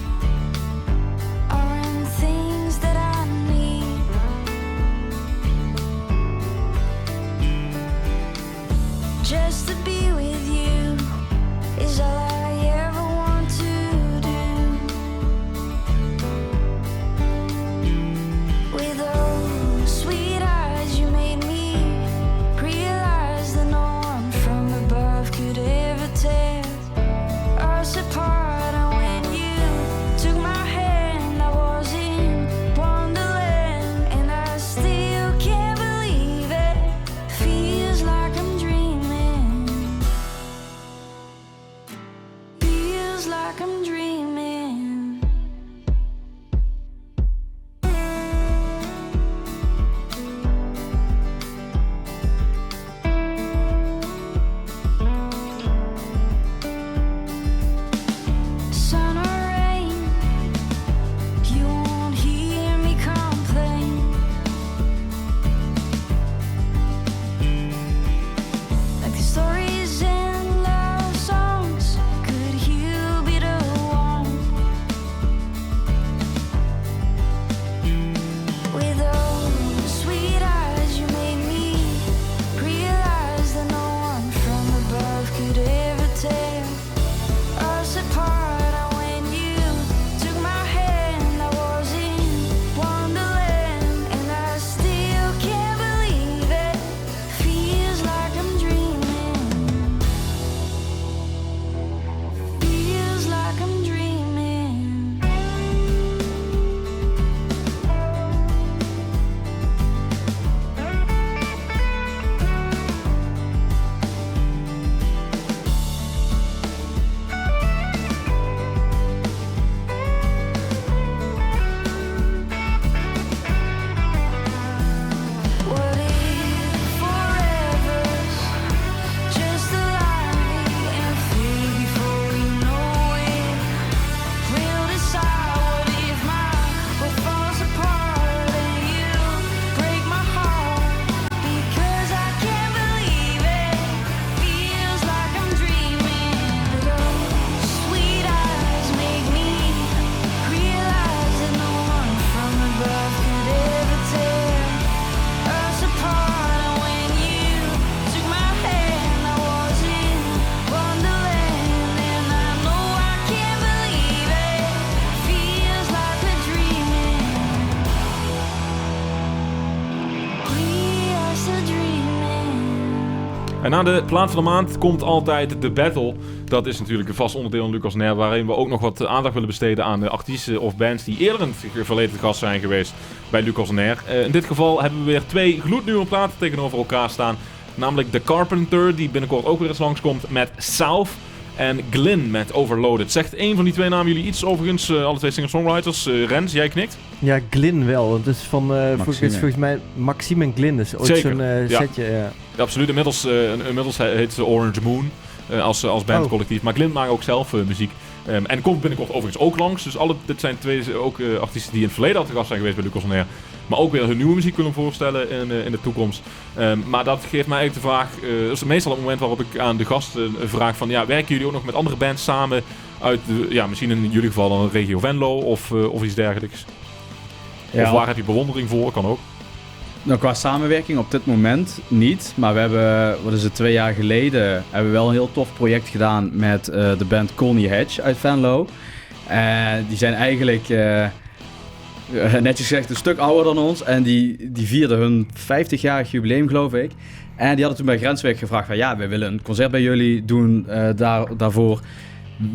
aren't things that I need. Just to be with you is all I ever want to do. With those sweet eyes you made me realize that no one from above could ever tear us apart. And when you took my hand, I was in Wonderland, and I still can't believe it. Feels like I'm dreaming. Feels like I'm dreaming. Sun or rain, you won't hear me complain. Like the stories in love songs, could you be the one? With those sweet eyes you made me realize that no one from above could ever tear us apart. And when you took my hand, I was in Wonderland, and I still can't believe it. Feels like I'm dreaming. Feels like I'm dreaming. What if forever's just a lie and fade before we know it? We'll decide. What if my world falls apart and you break my heart? Because I can't believe it. Feels like I'm dreaming. Those sweet eyes make me realize that no one from above could ever tear us apart. And when you took my hand, I was in Wonderland, and I know I can't believe it. Feels like we're dreaming. We are still dreaming.
En na de plaat van de maand komt altijd de battle. Dat is natuurlijk een vast onderdeel van Lucas On Air, waarin we ook nog wat aandacht willen besteden aan de artiesten of bands die eerder in het verleden gast zijn geweest bij Lucas On Air. In dit geval hebben we weer 2 gloednieuwe platen tegenover elkaar staan. Namelijk The Carpenter, die binnenkort ook weer eens langskomt met South. En Glyn met Overloaded. Zegt één van die 2 namen jullie iets overigens? Alle 2 singer-songwriters. Rens, jij knikt?
Ja, Glyn wel. Want het is van volgens mij Maxime en Glyn. Dus ooit
Zeker,
zo'n setje. Ja.
Ja, absoluut. Inmiddels heet ze Orange Moon als bandcollectief. Maar Glyn maakt ook zelf muziek. En komt binnenkort overigens ook langs. Dus dit zijn 2 ook artiesten die in het verleden al te gast zijn geweest bij Lucas On Air. Maar ook weer hun nieuwe muziek kunnen voorstellen in de toekomst. Maar dat geeft mij eigenlijk de vraag. Dat is meestal het moment waarop ik aan de gasten vraag van, werken jullie ook nog met andere bands samen uit misschien in jullie geval dan regio Venlo of iets dergelijks?
Ja.
Of waar heb je bewondering voor? Kan ook.
Nou, qua samenwerking op dit moment niet. Maar we hebben, 2 jaar geleden, hebben we wel een heel tof project gedaan met de band Colney Hatch uit Venlo. Die zijn eigenlijk, netjes gezegd, een stuk ouder dan ons. En die vierden hun 50-jarig jubileum, geloof ik. En die hadden toen bij Grensweg gevraagd van, wij willen een concert bij jullie doen daarvoor.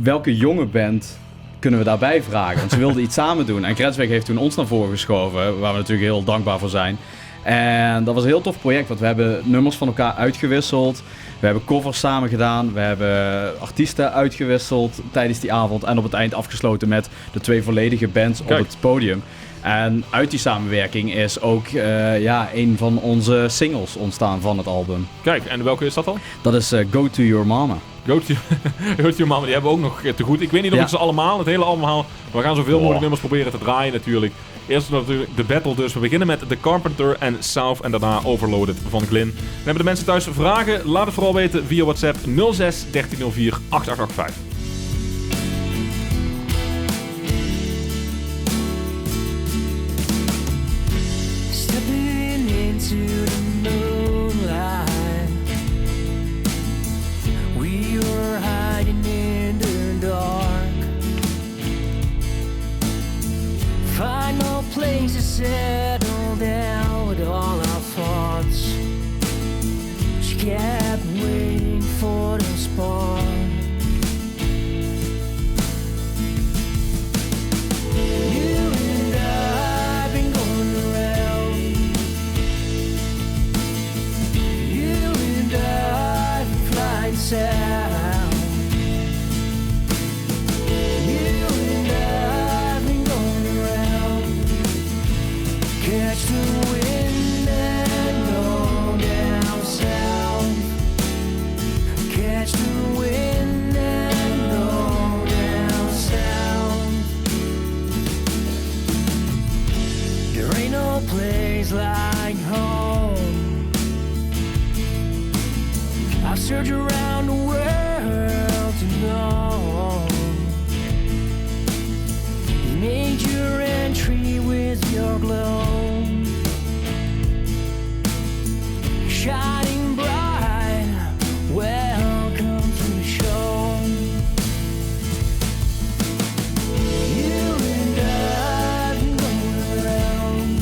Welke jonge band kunnen we daarbij vragen? Want ze wilden iets samen doen. En Grensweg heeft toen ons naar voren geschoven, waar we natuurlijk heel dankbaar voor zijn. En dat was een heel tof project, want we hebben nummers van elkaar uitgewisseld. We hebben covers samen gedaan. We hebben artiesten uitgewisseld tijdens die avond. En op het eind afgesloten met de 2 volledige bands op het podium. En uit die samenwerking is ook een van onze singles ontstaan van het album.
Kijk, en welke is dat dan?
Dat is Go To Your Mama.
Go to Your Mama, die hebben we ook nog te goed. Ik weet niet of ik ze allemaal, het hele album haal. Maar we gaan zoveel mogelijk nummers proberen te draaien natuurlijk. Eerst natuurlijk de battle dus. We beginnen met The Carpenter en South en daarna Overloaded van Glyn. En hebben de mensen thuis vragen? Laat het vooral weten via WhatsApp 06 1304 8885.
Stepping into the moonlight, we were hiding in the dark. Find no place to settle down with all our thoughts. She kept waiting for the spark. You and I've been going around. You and I've been flying south. You and I've been going around. Catch the wind and go down south. Catch the wind and go down south. There ain't no place like home. I've searched around the world to know. You made your entry with your glow, shining bright. Welcome to the show. You and I've been going around.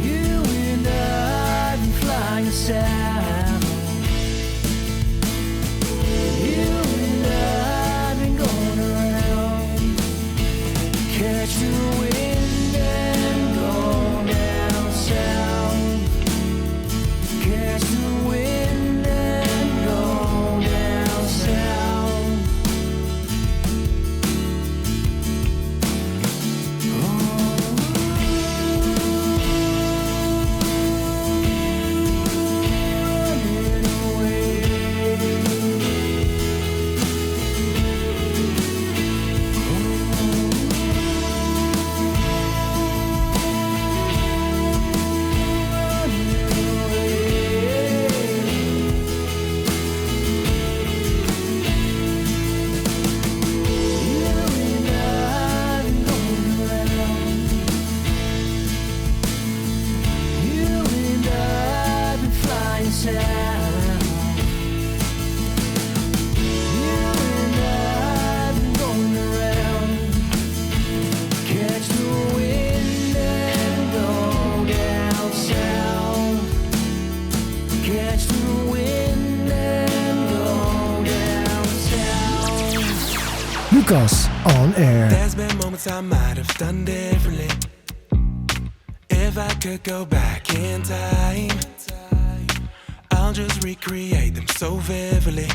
You and I've been flying south. You and I've been going around. Catch the wind and go down south. Catch the wind and go down south. You and I've been flying south. You and I've been going around. Catch the wind and go down south. Catch the wind and go down south.
Lucas on air.
There's been moments I might have done differently. If I could go back in time, I'll just recreate them so vividly.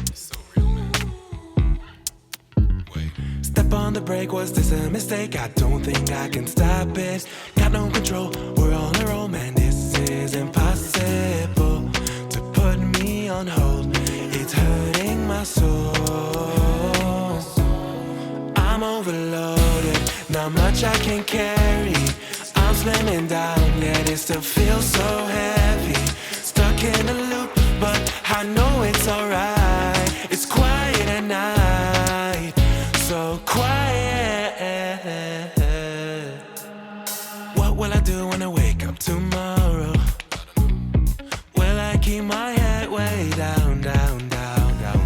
Step on the brake, was this a mistake? I don't think I can stop it. Got no control, we're on a roll, man. This is impossible to put me on hold. It's hurting my soul. I'm overloaded, not much I can carry. I'm slamming down, yet it still feels so heavy. Stuck in a loop, but I know it's alright. It's quiet at night, so quiet. What will I do when I wake up tomorrow? Will I keep my head way down, down, down, down?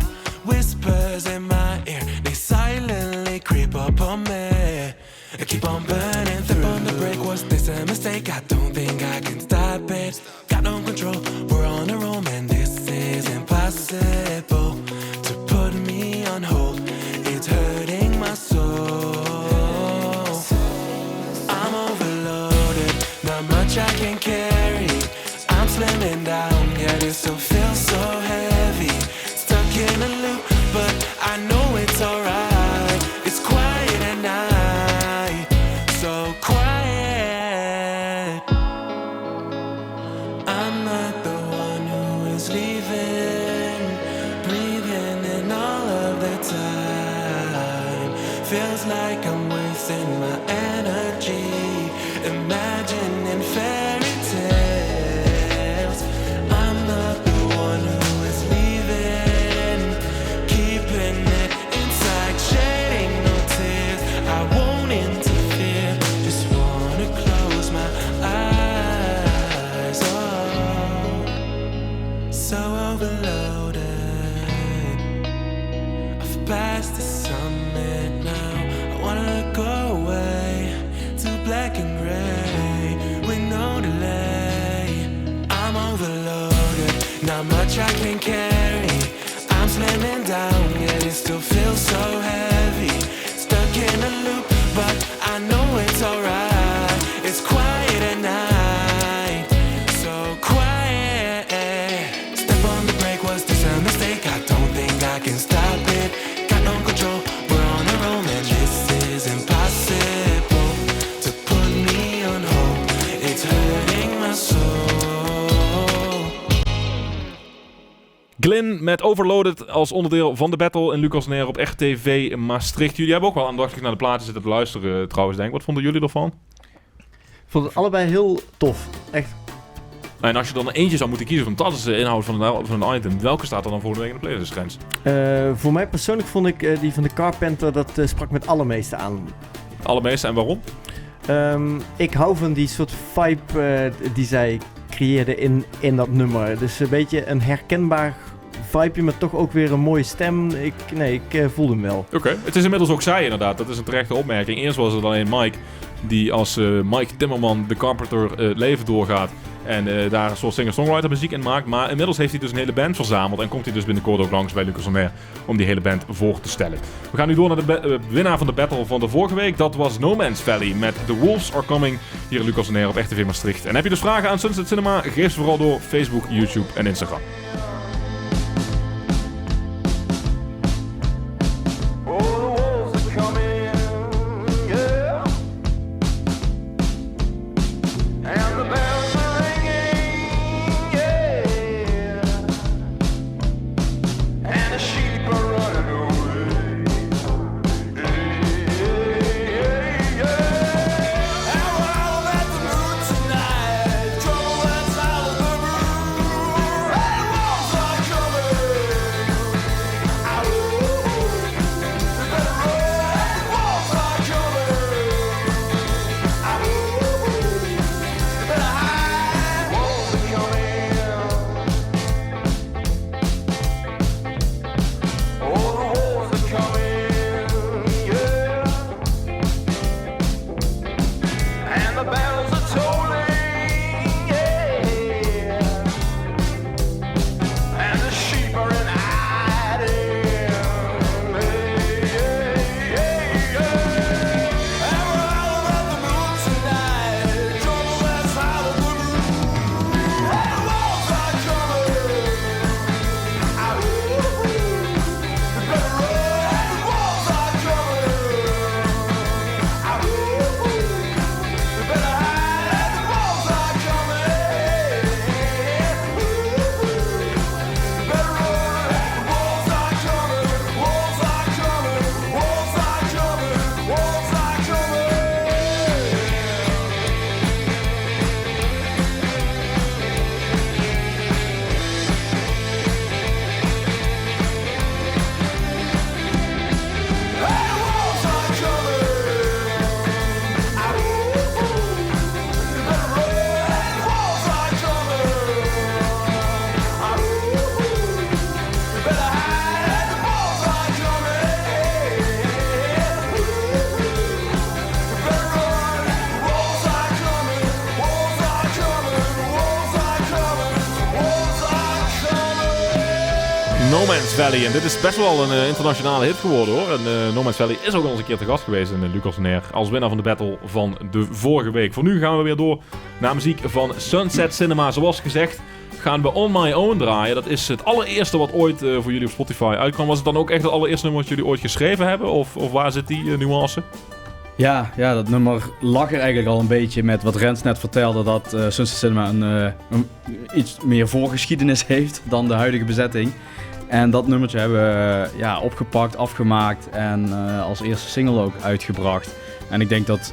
Whispers in my ear, they silently creep up on me. I keep on burning through. On the brake, was this a mistake? I don't think I can stop it. Got no control, we're on a roll, man. This is impossible to put me on hold. It's
feels like I'm wasting my energy, imagining fairy tales. I'm not the one who is leaving, keeping it inside, shedding no tears. I won't interfere, just wanna close my eyes. Oh, so overloaded. I've passed the summit now. I wanna go away to black and gray with no delay. I'm overloaded, not much I can carry. I'm slamming down, yet it still feels so heavy. Stuck in a loop, but I know it's alright. It's quiet at night, so quiet. Step on the brake, was this a mistake? I don't think I can stop it. Got no control, we're on a roll, and this is impossible to put me on hold. It's hurting my soul.
Glyn met Overloaded als onderdeel van de battle in Lucas Neer op RTV Maastricht. Jullie hebben ook wel aandachtig naar de platen zitten te luisteren trouwens, denk ik. Wat vonden jullie ervan?
Ik vond het allebei heel tof. Echt.
En als je dan eentje zou moeten kiezen van dat is de inhoud van een item, welke staat er dan volgende week in de playlistgrens?
Voor mij persoonlijk vond ik die van de Carpenter, dat sprak met allermeeste aan.
Allermeeste en waarom?
Ik hou van die soort vibe die zij creëerde in dat nummer. Dus een beetje een herkenbaar vibeje, maar toch ook weer een mooie stem. Ik voelde hem wel.
Oké, het is inmiddels ook zij inderdaad. Dat is een terechte opmerking. Eerst was het alleen Mike, die als Mike Timmerman de Carpenter het leven doorgaat. En daar een soort singer-songwriter muziek in maakt. Maar inmiddels heeft hij dus een hele band verzameld. En komt hij dus binnenkort ook langs bij Lucas On Air om die hele band voor te stellen. We gaan nu door naar de winnaar van de battle van de vorige week. Dat was No Man's Valley met The Wolves Are Coming. Hier in Lucas On Air op RTV Maastricht. En heb je dus vragen aan Sunset Cinema? Geef ze vooral door Facebook, YouTube en Instagram. No Man's Valley. En dit is best wel een internationale hit geworden hoor. En No Man's Valley is ook al eens een keer te gast geweest in Lucas On Air als winnaar van de battle van de vorige week. Voor nu gaan we weer door naar muziek van Sunset Cinema. Zoals gezegd gaan we On My Own draaien. Dat is het allereerste wat ooit voor jullie op Spotify uitkwam. Was het dan ook echt het allereerste nummer wat jullie ooit geschreven hebben? Of waar zit die nuance?
Ja, dat nummer lag er eigenlijk al een beetje met wat Rens net vertelde, dat Sunset Cinema een iets meer voorgeschiedenis heeft dan de huidige bezetting. En dat nummertje hebben we opgepakt, afgemaakt en als eerste single ook uitgebracht. En ik denk dat,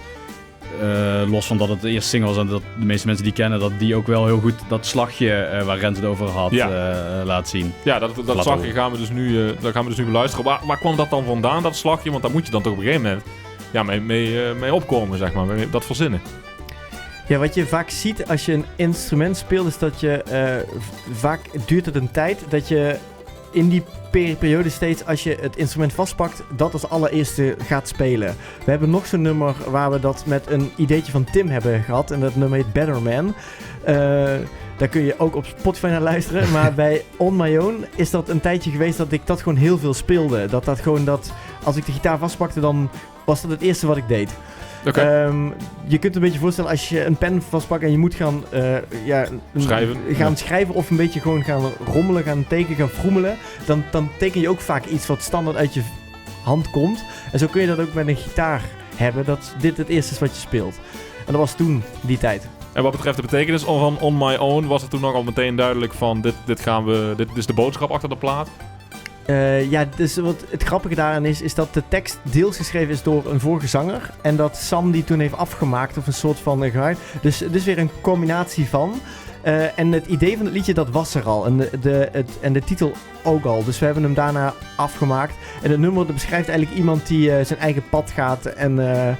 los van dat het de eerste single was en dat de meeste mensen die kennen, dat die ook wel heel goed dat slagje waar Rens het over had laat zien.
Ja, dat slagje gaan we dus nu beluisteren. Waar kwam dat dan vandaan, dat slagje? Want daar moet je dan toch op een gegeven moment mee opkomen, zeg maar, dat verzinnen.
Ja, wat je vaak ziet als je een instrument speelt, is dat je vaak duurt het een tijd dat je in die periode steeds, als je het instrument vastpakt, dat als allereerste gaat spelen. We hebben nog zo'n nummer waar we dat met een ideetje van Tim hebben gehad. En dat nummer heet Better Man. Daar kun je ook op Spotify naar luisteren. Maar bij On My Own is dat een tijdje geweest dat ik dat gewoon heel veel speelde. Dat als ik de gitaar vastpakte, dan was dat het eerste wat ik deed.
Okay.
Je kunt een beetje voorstellen als je een pen vastpakt en je moet gaan schrijven of een beetje gewoon gaan rommelen, gaan tekenen, gaan froemelen. Dan teken je ook vaak iets wat standaard uit je hand komt. En zo kun je dat ook met een gitaar hebben, dat dit het eerste is wat je speelt. En dat was toen die tijd. En
wat betreft de betekenis van On My Own, was het toen nog al meteen duidelijk van dit is de boodschap achter de plaat?
Dus wat het grappige daaraan is dat de tekst deels geschreven is door een vorige zanger. En dat Sam die toen heeft afgemaakt of een soort van geluid. Dus het is weer een combinatie van. En het idee van het liedje, dat was er al. En de titel ook al. Dus we hebben hem daarna afgemaakt. En het nummer beschrijft eigenlijk iemand die zijn eigen pad gaat en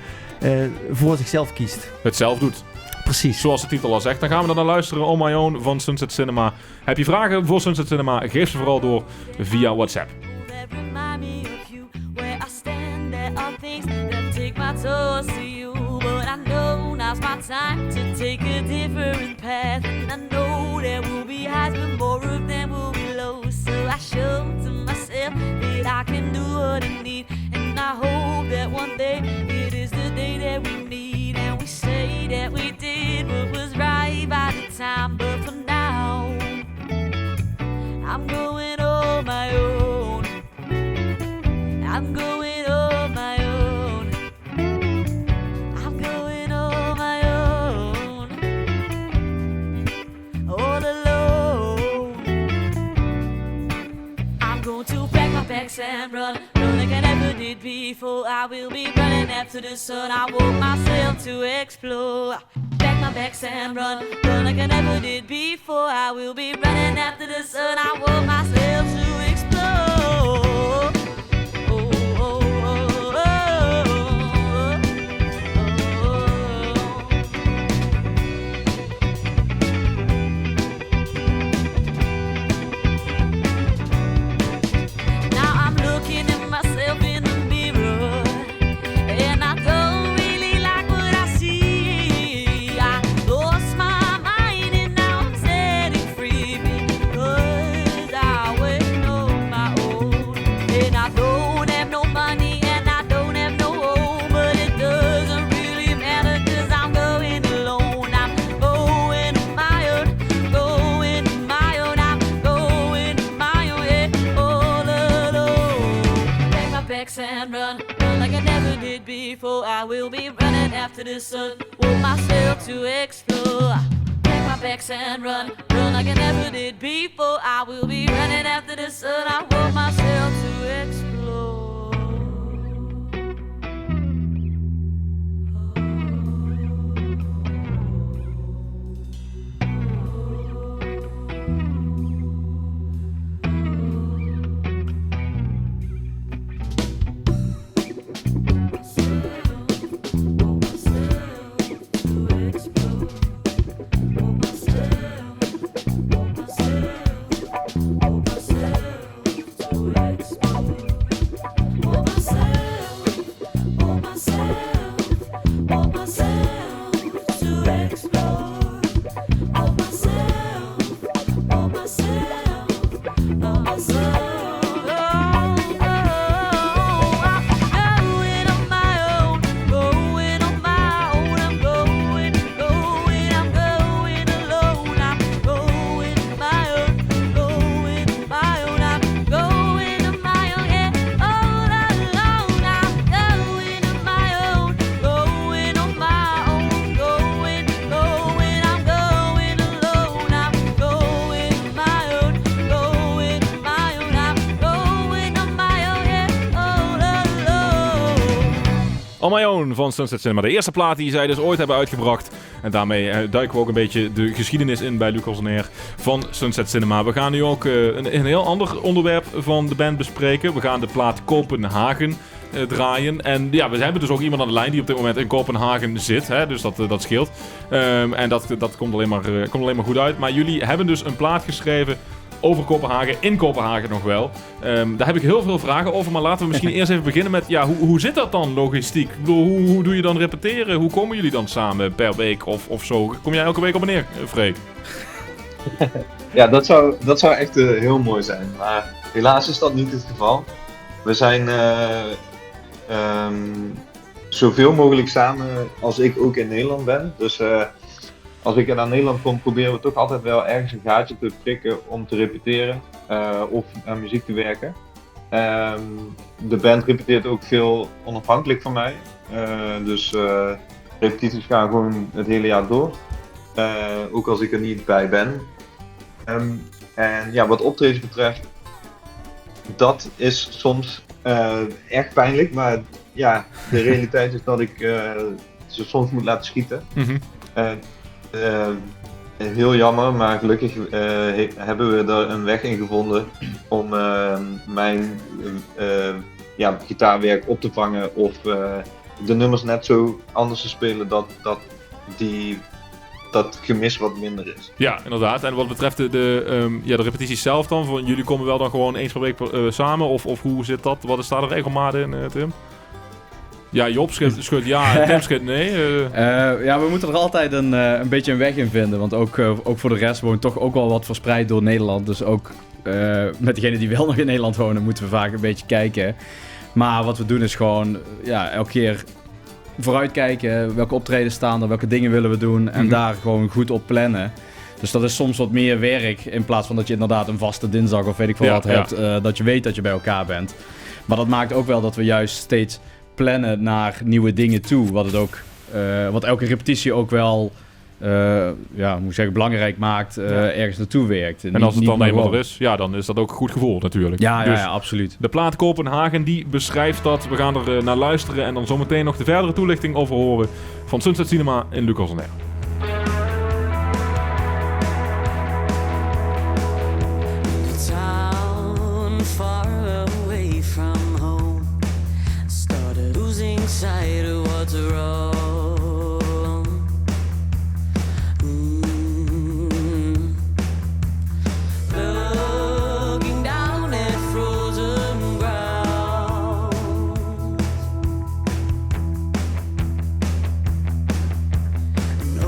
voor zichzelf kiest.
Het zelf doet.
Precies.
Zoals de titel al zegt. Dan gaan we dan naar luisteren. On My Own van Sunset Cinema. Heb je vragen voor Sunset Cinema? Geef ze vooral door via WhatsApp.
Say that we did what was right by the time, but for now, I'm going on my own. I'm going on my own. I'm going on my own. All alone. I'm going to pack my bags and run like I never did before. I will be running after the sun. I want myself to explore. Pack my bags and run like I never did before. I will be running after the sun. I want myself to explore. And run like I never did before. I will be running after the sun. Want myself to explore. Pack my bags and run like I never did before. I will be running after the sun. I want myself to explore. Explore.
On My Own van Sunset Cinema. De eerste plaat die zij dus ooit hebben uitgebracht. En daarmee duiken we ook een beetje de geschiedenis in bij Lucas On Air van Sunset Cinema. We gaan nu ook een heel ander onderwerp van de band bespreken. We gaan de plaat Kopenhagen draaien. En ja, we hebben dus ook iemand aan de lijn die op dit moment in Kopenhagen zit. Hè? Dus dat scheelt. En dat komt alleen maar goed uit. Maar jullie hebben dus een plaat geschreven over Kopenhagen, in Kopenhagen nog wel. Daar heb ik heel veel vragen over, maar laten we misschien eerst even beginnen met, ja, hoe zit dat dan logistiek? Ik bedoel, hoe doe je dan repeteren? Hoe komen jullie dan samen per week of zo? Kom jij elke week op neer, Freek?
Ja, dat zou echt heel mooi zijn, maar helaas is dat niet het geval. We zijn zoveel mogelijk samen als ik ook in Nederland ben, dus als ik naar Nederland kom, proberen we toch altijd wel ergens een gaatje te prikken om te repeteren of aan muziek te werken. De band repeteert ook veel onafhankelijk van mij, dus repetities gaan gewoon het hele jaar door, ook als ik er niet bij ben. En ja, wat optredens betreft, dat is soms erg pijnlijk, maar ja, de realiteit is dat ik ze soms moet laten schieten.
Mm-hmm.
Heel jammer, maar gelukkig hebben we er een weg in gevonden om mijn gitaarwerk op te vangen of de nummers net zo anders te spelen dat gemis wat minder is.
Ja, inderdaad. En wat betreft de repetities zelf dan, van jullie komen wel dan gewoon eens per week samen of hoe zit dat? Wat is daar de regelmaat in, Tim? Ja, Job schudt ja, Tim schudt nee.
Ja, we moeten er altijd een beetje een weg in vinden. Want ook voor de rest woont toch ook wel wat verspreid door Nederland. Dus ook met degenen die wel nog in Nederland wonen, moeten we vaak een beetje kijken. Maar wat we doen is gewoon elke keer vooruitkijken. Welke optredens staan er, welke dingen willen we doen. En daar gewoon goed op plannen. Dus dat is soms wat meer werk. In plaats van dat je inderdaad een vaste dinsdag of weet ik veel wat hebt. Dat je weet dat je bij elkaar bent. Maar dat maakt ook wel dat we juist steeds plannen naar nieuwe dingen toe. Wat elke repetitie ook wel belangrijk maakt, ergens naartoe werkt.
En als het dan eenmaal er is, dan is dat ook een goed gevoel natuurlijk.
Ja, absoluut.
De plaat Kopenhagen die beschrijft dat. We gaan er naar luisteren en dan zometeen nog de verdere toelichting over horen van Sunset Cinema in Lucas On Air.
Sight of what's wrong. Looking down at frozen ground. And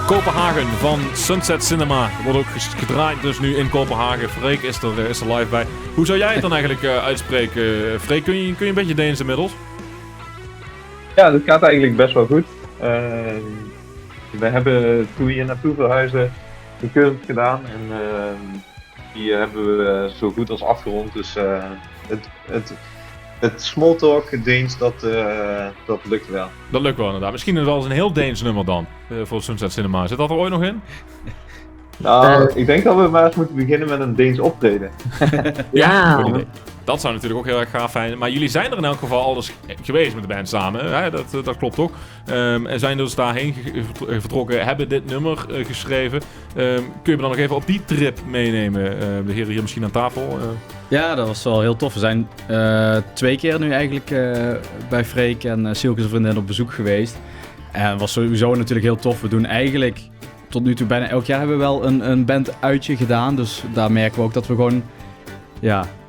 Kopenhagen van Sunset Cinema. Er wordt ook gedraaid dus nu in Kopenhagen. Freek is er live bij. Hoe zou jij het dan eigenlijk uitspreken? Freek, kun je een beetje Deens inmiddels?
Ja, dat gaat eigenlijk best wel goed. We hebben toen we hier naartoe verhuisden een cursus gedaan en die hebben we zo goed als afgerond. Dus het smalltalk Deens, dat lukt wel.
Dat lukt wel inderdaad. Misschien wel eens een heel Deens nummer dan voor Sunset Cinema. Zit dat er ooit nog in?
Nou, ik denk dat we maar eens moeten beginnen met een Deens optreden.
Ja.
Goed idee. Dat zou natuurlijk ook heel erg gaaf zijn. Maar jullie zijn er in elk geval al eens geweest met de band samen. Hè? Dat klopt toch? En zijn dus daarheen vertrokken. Hebben dit nummer geschreven. Kun je me dan nog even op die trip meenemen? De heren hier misschien aan tafel.
Ja, dat was wel heel tof. We zijn 2 keer nu eigenlijk bij Freek en Silke zijn vriendin op bezoek geweest. En het was sowieso natuurlijk heel tof. We doen eigenlijk tot nu toe bijna elk jaar hebben we wel een banduitje gedaan. Dus daar merken we ook dat we gewoon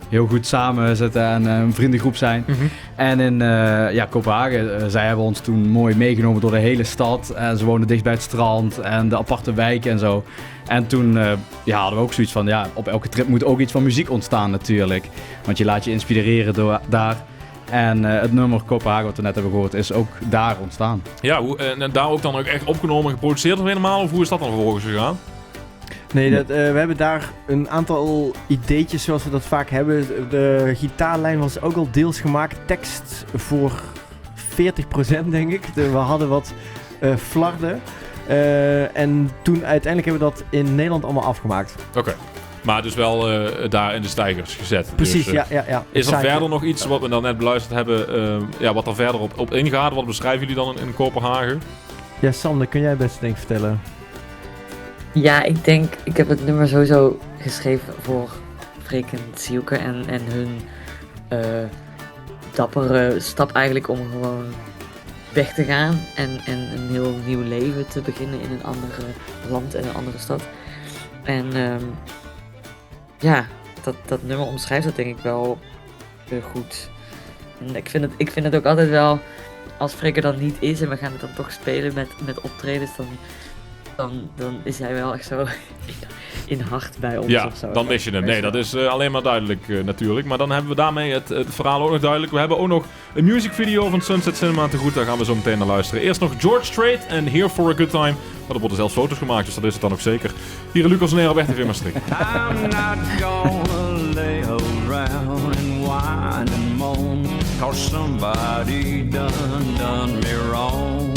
heel goed samen zitten en een vriendengroep zijn. Mm-hmm. En in Kopenhagen, zij hebben ons toen mooi meegenomen door de hele stad. En ze woonden dicht bij het strand en de aparte wijken en zo. En toen hadden we ook zoiets van, op elke trip moet ook iets van muziek ontstaan natuurlijk. Want je laat je inspireren door daar. En het nummer Kopenhagen, wat we net hebben gehoord, is ook daar ontstaan. Ja,
en daar ook dan ook echt opgenomen en geproduceerd of helemaal? Of hoe is dat dan vervolgens gegaan?
Nee, we hebben daar een aantal ideetjes zoals we dat vaak hebben. De gitaarlijn was ook al deels gemaakt. Tekst voor 40% denk ik. We hadden wat flarden. En toen uiteindelijk hebben we dat in Nederland allemaal afgemaakt.
Oké. Maar dus wel daar in de stijgers gezet.
Precies,
dus,
ja.
Is er verder nog iets wat we dan net beluisterd hebben, wat er verder op ingaat? Wat beschrijven jullie dan in Kopenhagen?
Ja, Sander, kun jij best denk ik vertellen?
Ja, ik heb het nummer sowieso geschreven voor Freek en Silke en hun dappere stap eigenlijk om gewoon weg te gaan en een heel nieuw leven te beginnen in een ander land en een andere stad. En dat nummer omschrijft dat denk ik wel goed. En ik vind het ook altijd wel, als Freek er dan niet is en we gaan het dan toch spelen met optredens, dan is hij wel echt zo in hart bij ons.
Ja,
of zo.
Dan mis je hem. Nee, dat is alleen maar duidelijk natuurlijk. Maar dan hebben we daarmee het verhaal ook nog duidelijk. We hebben ook nog een musicvideo van Sunset Cinema te goed. Daar gaan we zo meteen naar luisteren. Eerst nog George Strait en Here for a Good Time. Maar er worden zelfs foto's gemaakt, dus dat is het dan ook zeker. Hier in Lucas Neer op RTV Maastricht.
I'm not gonna lay around and whine and moan, 'cause somebody done me wrong.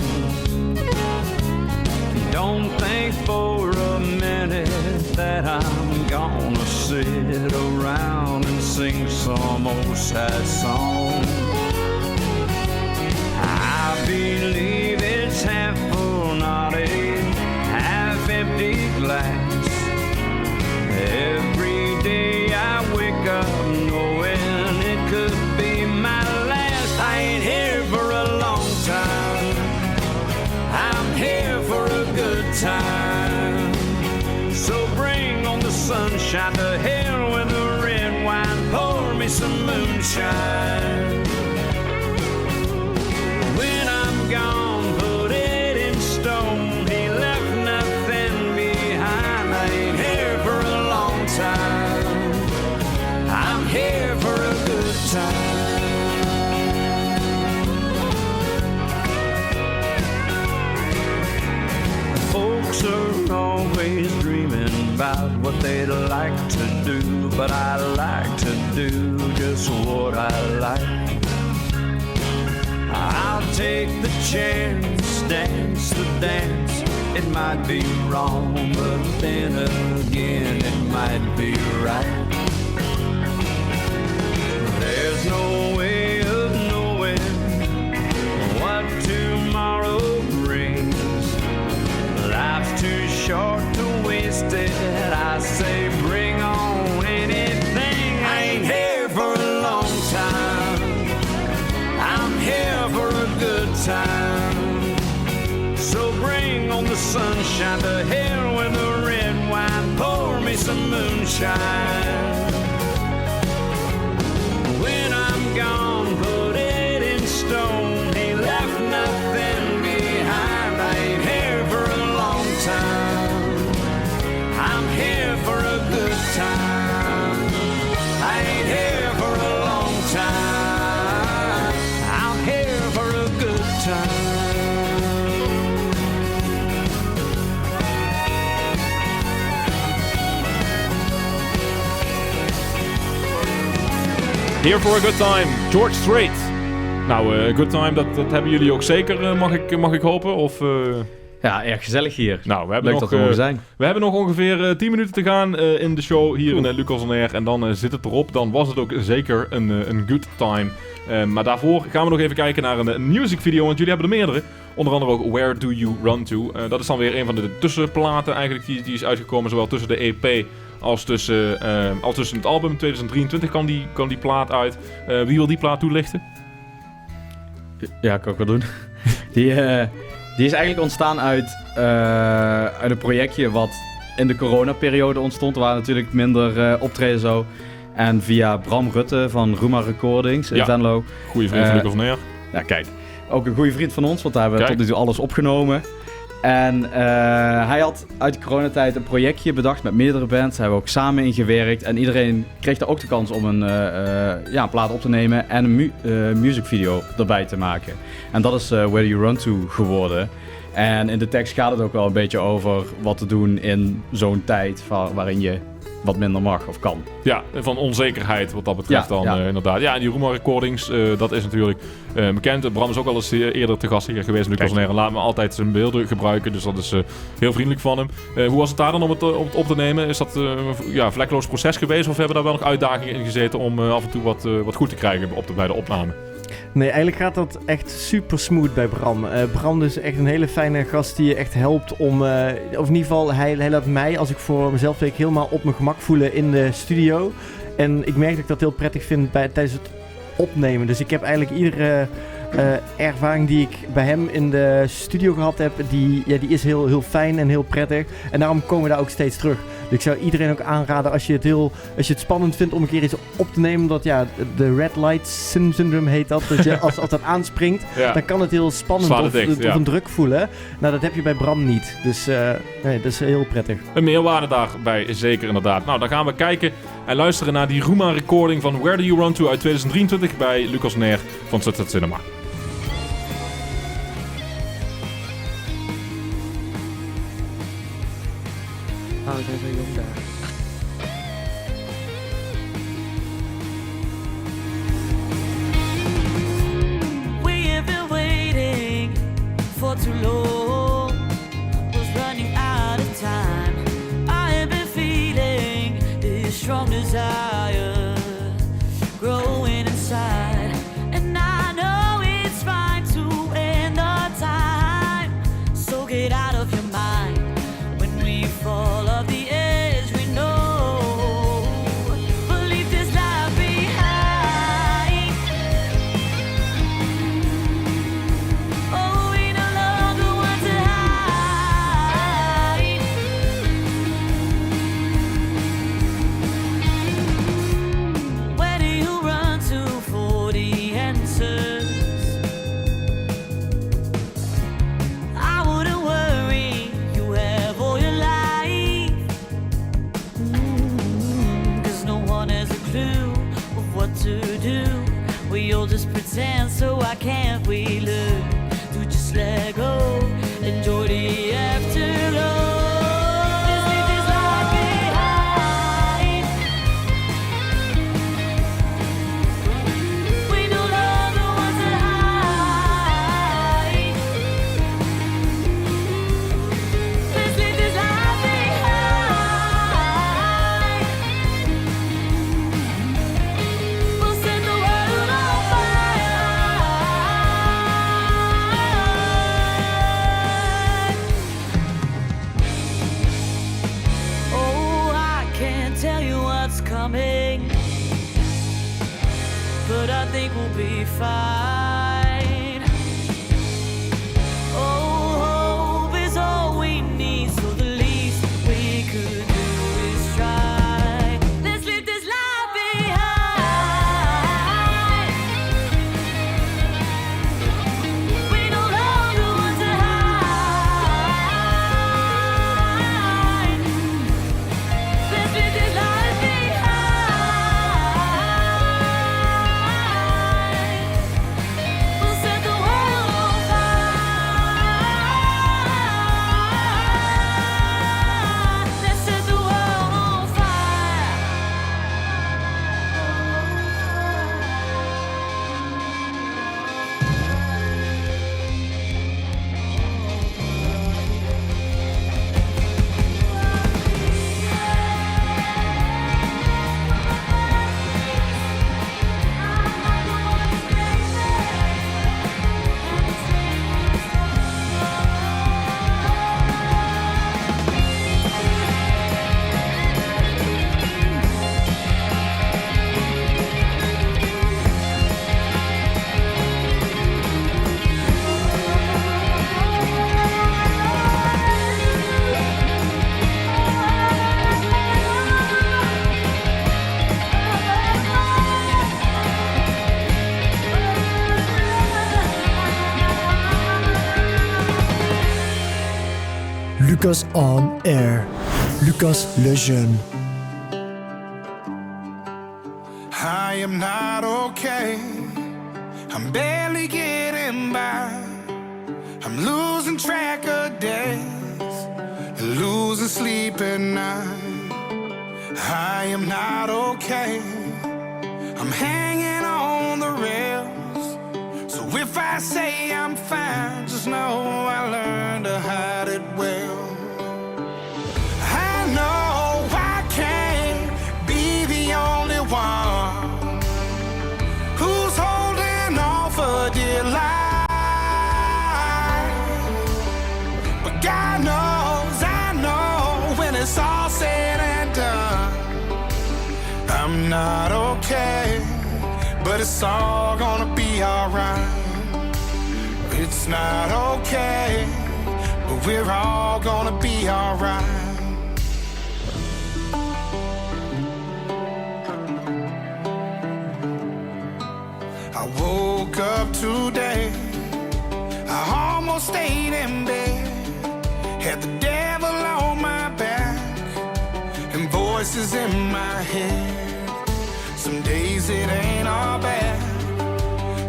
Don't think for a minute that I'm gonna sit around and sing some old sad song. I believe it's half full, not a half empty glass. Every day I wake up knowing it could be my last. I ain't here for a long time, I'm here for a good time. So bring on the sunshine, to hell with the red wine, pour me some moonshine. When I'm gone, put it in stone, he left nothing behind. I ain't here for a long time, I'm here for a good time. Folks are always dreaming about what they'd like to do, but I like to do just what I like. I'll take the chance, dance the dance. It might be wrong, but then again it might be right. There's no way of knowing what tomorrow brings. Life's too short to waste it. I say bring on anything. I ain't here for a long time, I'm here for a good time. So bring on the sunshine, to hell with the red wine, pour me some moonshine. When I'm gone, put it in stone, he left nothing behind. I ain't here for a long time,
Here for a good time, George Strait. Nou, good time, dat hebben jullie ook zeker, mag ik hopen? Of...
Ja, erg gezellig hier.
Nou, we hebben
leuk
nog,
dat we mogen zijn.
We hebben nog ongeveer 10 minuten te gaan in de show hier in Lucas on Air. En dan zit het erop. Dan was het ook zeker een good time. Maar daarvoor gaan we nog even kijken naar een music video. Want jullie hebben er meerdere. Onder andere ook Where Do You Run To. Dat is dan weer een van de tussenplaten eigenlijk. Die is uitgekomen zowel tussen de EP als tussen het album. 2023 kwam die plaat uit. Wie wil die plaat toelichten?
Ja, kan ik wel doen. Die is eigenlijk ontstaan uit een projectje wat in de coronaperiode ontstond. Er waren natuurlijk minder optreden zo. En via Bram Rutte van Ruma Recordings in Venlo.
Goeie vriend van Lucas on Air.
Ja, kijk. Ook een goede vriend van ons, want daar hebben we tot nu toe alles opgenomen. En hij had uit de coronatijd een projectje bedacht met meerdere bands. Daar hebben we ook samen in gewerkt. En iedereen kreeg daar ook de kans om een plaat op te nemen en een musicvideo erbij te maken. En dat is Where Do You Run To geworden. En in de tekst gaat het ook wel een beetje over wat te doen in zo'n tijd waarin je wat minder mag of kan. Ja,
van onzekerheid wat dat betreft inderdaad. Ja, en die Ruma Recordings, dat is natuurlijk bekend. Bram is ook al eens eerder te gast hier geweest met Lucas on Air en laat me altijd zijn beelden gebruiken. Dus dat is heel vriendelijk van hem. Hoe was het daar dan om het op te nemen? Is dat een vlekkeloos proces geweest of hebben daar wel nog uitdagingen in gezeten om af en toe wat goed te krijgen bij de opname?
Nee, eigenlijk gaat dat echt super smooth bij Bram. Bram is echt een hele fijne gast die je echt helpt om... of in ieder geval, hij laat mij, als ik voor mezelf spreek, helemaal op mijn gemak voelen in de studio. En ik merk dat ik dat heel prettig vind tijdens het opnemen. Dus ik heb eigenlijk iedere ervaring die ik bij hem in de studio gehad heb, die is heel, heel fijn en heel prettig. En daarom komen we daar ook steeds terug. Dus ik zou iedereen ook aanraden als je het spannend vindt om een keer iets op te nemen. Dat de red light syndrome heet dat. Dat je als dat aanspringt, dan kan het heel spannend of een druk voelen. Nou, dat heb je bij Bram niet. Dus nee, dat is heel prettig.
Een meerwaarde daarbij is zeker inderdaad. Nou, dan gaan we kijken en luisteren naar die Ruma recording van Where Do You Run To uit 2023 bij Lucas on Air van Sunset Cinema.
Oh, ik ben zo jong daar.
We have been waiting for too long. Was running out of time. I have been feeling this strong desire growing inside, and I know it's fine to end the time. So get out of your mind when we fall off the edge. We know, but leave this life behind. Oh, we no longer want to hide. Where do you run to for the answers? I wouldn't worry, you have all your life. 'Cause no one has a clue of what to do. We all just pretend, so why can't we learn to just let go, enjoy the afterglow. Just leave this life behind. We no longer want to hide. Let's leave this life behind. We'll set the world on fire. Oh, I can't tell you what's coming, but I think we'll be fine. Oh, hope is all we need, so the least we could do is try. Let's leave this life behind. We no longer want to hide. Let's leave this life behind.
Lucas on Air. Lucas Lejeune.
I am not okay. I'm barely getting by. I'm losing track of days, losing sleep at night. I am not okay. I'm hanging on the rails. So if I say I'm fine, just know I learned to hide it well. I know I can't be the only one who's holding on for dear life. But God knows, I know when it's all said and done, I'm not okay, but it's all gonna be alright. It's not okay, but we're all gonna be alright. I woke up today, I almost stayed in bed, had the devil on my back and voices in my head. Some days it ain't all bad,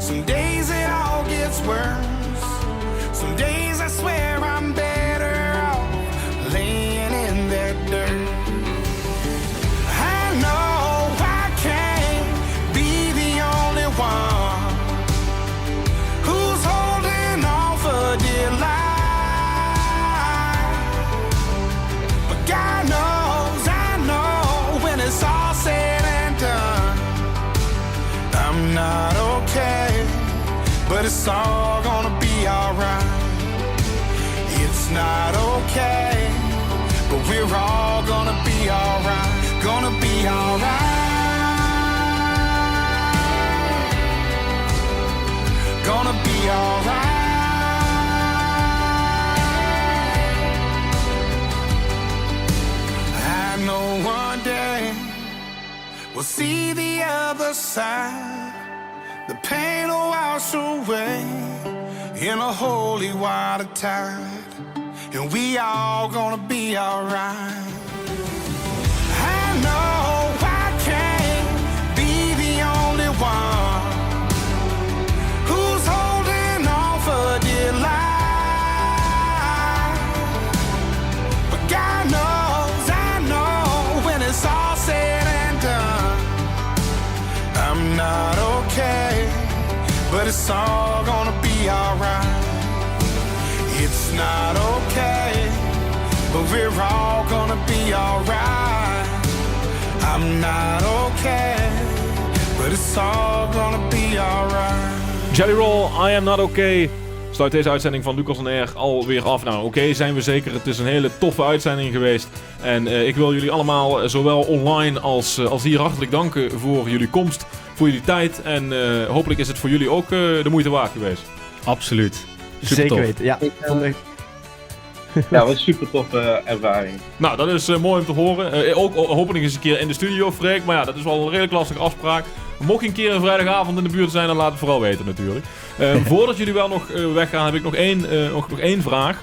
some days it all gets worse. Some days I swear I'm better off laying in that dirt. I know I can't be the only one who's holding on for dear life. But God knows, I know when it's all said and done, I'm not okay, but it's all gonna be alright. It's not okay, but we're all gonna be alright. Gonna be alright. Gonna be alright. I know one day we'll see the other side. The pain will wash away in a holy water tide, and we all gonna be alright. I know I can't be the only one who's holding on for dear life. But God knows, I know when it's all said and done, I'm not okay, but it's all gonna be alright. It's not okay, but we're all gonna be alright. I'm not okay, but it's all gonna be alright.
Jelly Roll, I Am Not Okay. Sluit deze uitzending van Lucas on Air alweer af. Nou, oké, zijn we zeker. Het is een hele toffe uitzending geweest. En ik wil jullie allemaal, zowel online als hier, hartelijk danken voor jullie komst, voor jullie tijd. En hopelijk is het voor jullie ook de moeite waard geweest.
Absoluut.
Super zeker tof. Weten, ja.
Ja, wat een super toffe ervaring.
Nou, dat is mooi om te horen. Ook hopelijk eens een keer in de studio, Freek. Maar ja, dat is wel een redelijk lastige afspraak. Mocht je een keer een vrijdagavond in de buurt zijn, dan laat het vooral weten natuurlijk. Voordat jullie wel nog weggaan, heb ik nog één vraag.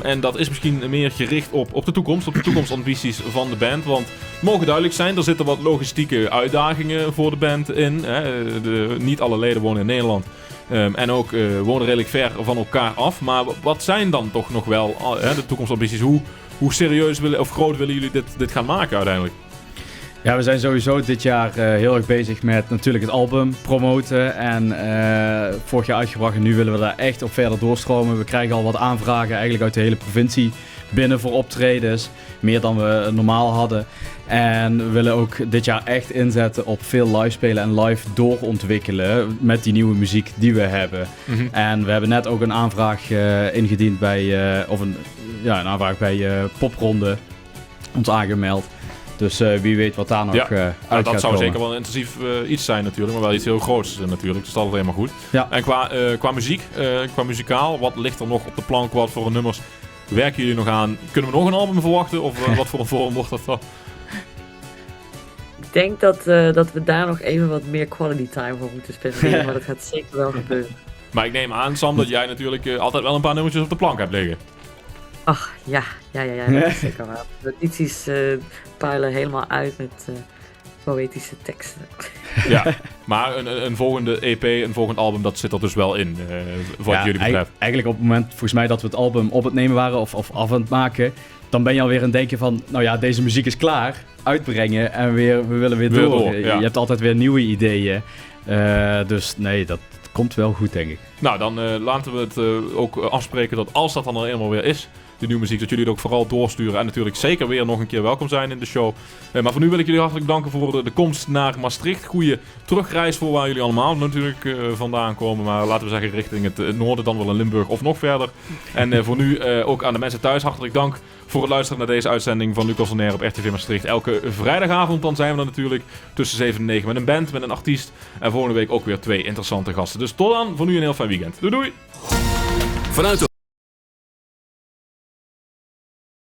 En dat is misschien meer gericht op de toekomst, op de toekomstambities van de band. Want het mogen duidelijk zijn, er zitten wat logistieke uitdagingen voor de band in. Niet alle leden wonen in Nederland. En ook wonen redelijk ver van elkaar af. Maar wat zijn dan toch nog wel de toekomstambities? Hoe serieus of groot willen jullie dit gaan maken uiteindelijk?
Ja, we zijn sowieso dit jaar heel erg bezig met natuurlijk het album promoten. En vorig jaar uitgebracht en nu willen we daar echt op verder doorstromen. We krijgen al wat aanvragen eigenlijk uit de hele provincie binnen voor optredens. Meer dan we normaal hadden. En we willen ook dit jaar echt inzetten op veel live spelen en live doorontwikkelen met die nieuwe muziek die we hebben. Mm-hmm. En we hebben net ook een aanvraag ingediend bij, een aanvraag bij Popronde, ons aangemeld. Dus wie weet wat daar nog uit gaat komen.
Dat zou zeker wel een intensief iets zijn natuurlijk, maar wel iets heel groots natuurlijk. Dus dat is helemaal goed. Ja. En qua muziek, qua muzikaal, wat ligt er nog op de plank? Wat voor nummers werken jullie nog aan? Kunnen we nog een album verwachten? Of wat voor een vorm wordt dat dan?
Ik denk dat we daar nog even wat meer quality time voor moeten spenderen, maar dat gaat zeker wel gebeuren.
Maar ik neem aan, Sam, dat jij natuurlijk altijd wel een paar nummertjes op de plank hebt liggen.
Ach, ja, dat is zeker waar. De notities puilen helemaal uit met poëtische teksten.
Ja, maar een volgende EP, een volgend album, dat zit er dus wel in, wat jullie betreft.
Eigenlijk op het moment, volgens mij, dat we het album op het nemen waren of af aan het maken, dan ben je alweer aan het denken van, nou ja, deze muziek is klaar, uitbrengen en we willen weer door. Ja. Je hebt altijd weer nieuwe ideeën. Dus nee, dat komt wel goed, denk ik.
Nou, dan laten we het ook afspreken dat als dat dan al eenmaal weer is, de nieuwe muziek, dat jullie het ook vooral doorsturen. En natuurlijk zeker weer nog een keer welkom zijn in de show. Maar voor nu wil ik jullie hartelijk danken voor de komst naar Maastricht. Goeie terugreis voor waar jullie allemaal natuurlijk vandaan komen. Maar laten we zeggen richting het noorden, dan wel in Limburg of nog verder. En voor nu ook aan de mensen thuis hartelijk dank voor het luisteren naar deze uitzending van Lucas on Air op RTV Maastricht. Elke vrijdagavond dan zijn we dan natuurlijk tussen 7 en 9 met een band, met een artiest. En volgende week ook weer 2 interessante gasten. Dus tot dan, voor nu een heel fijn weekend. Doei doei!
Vanuit de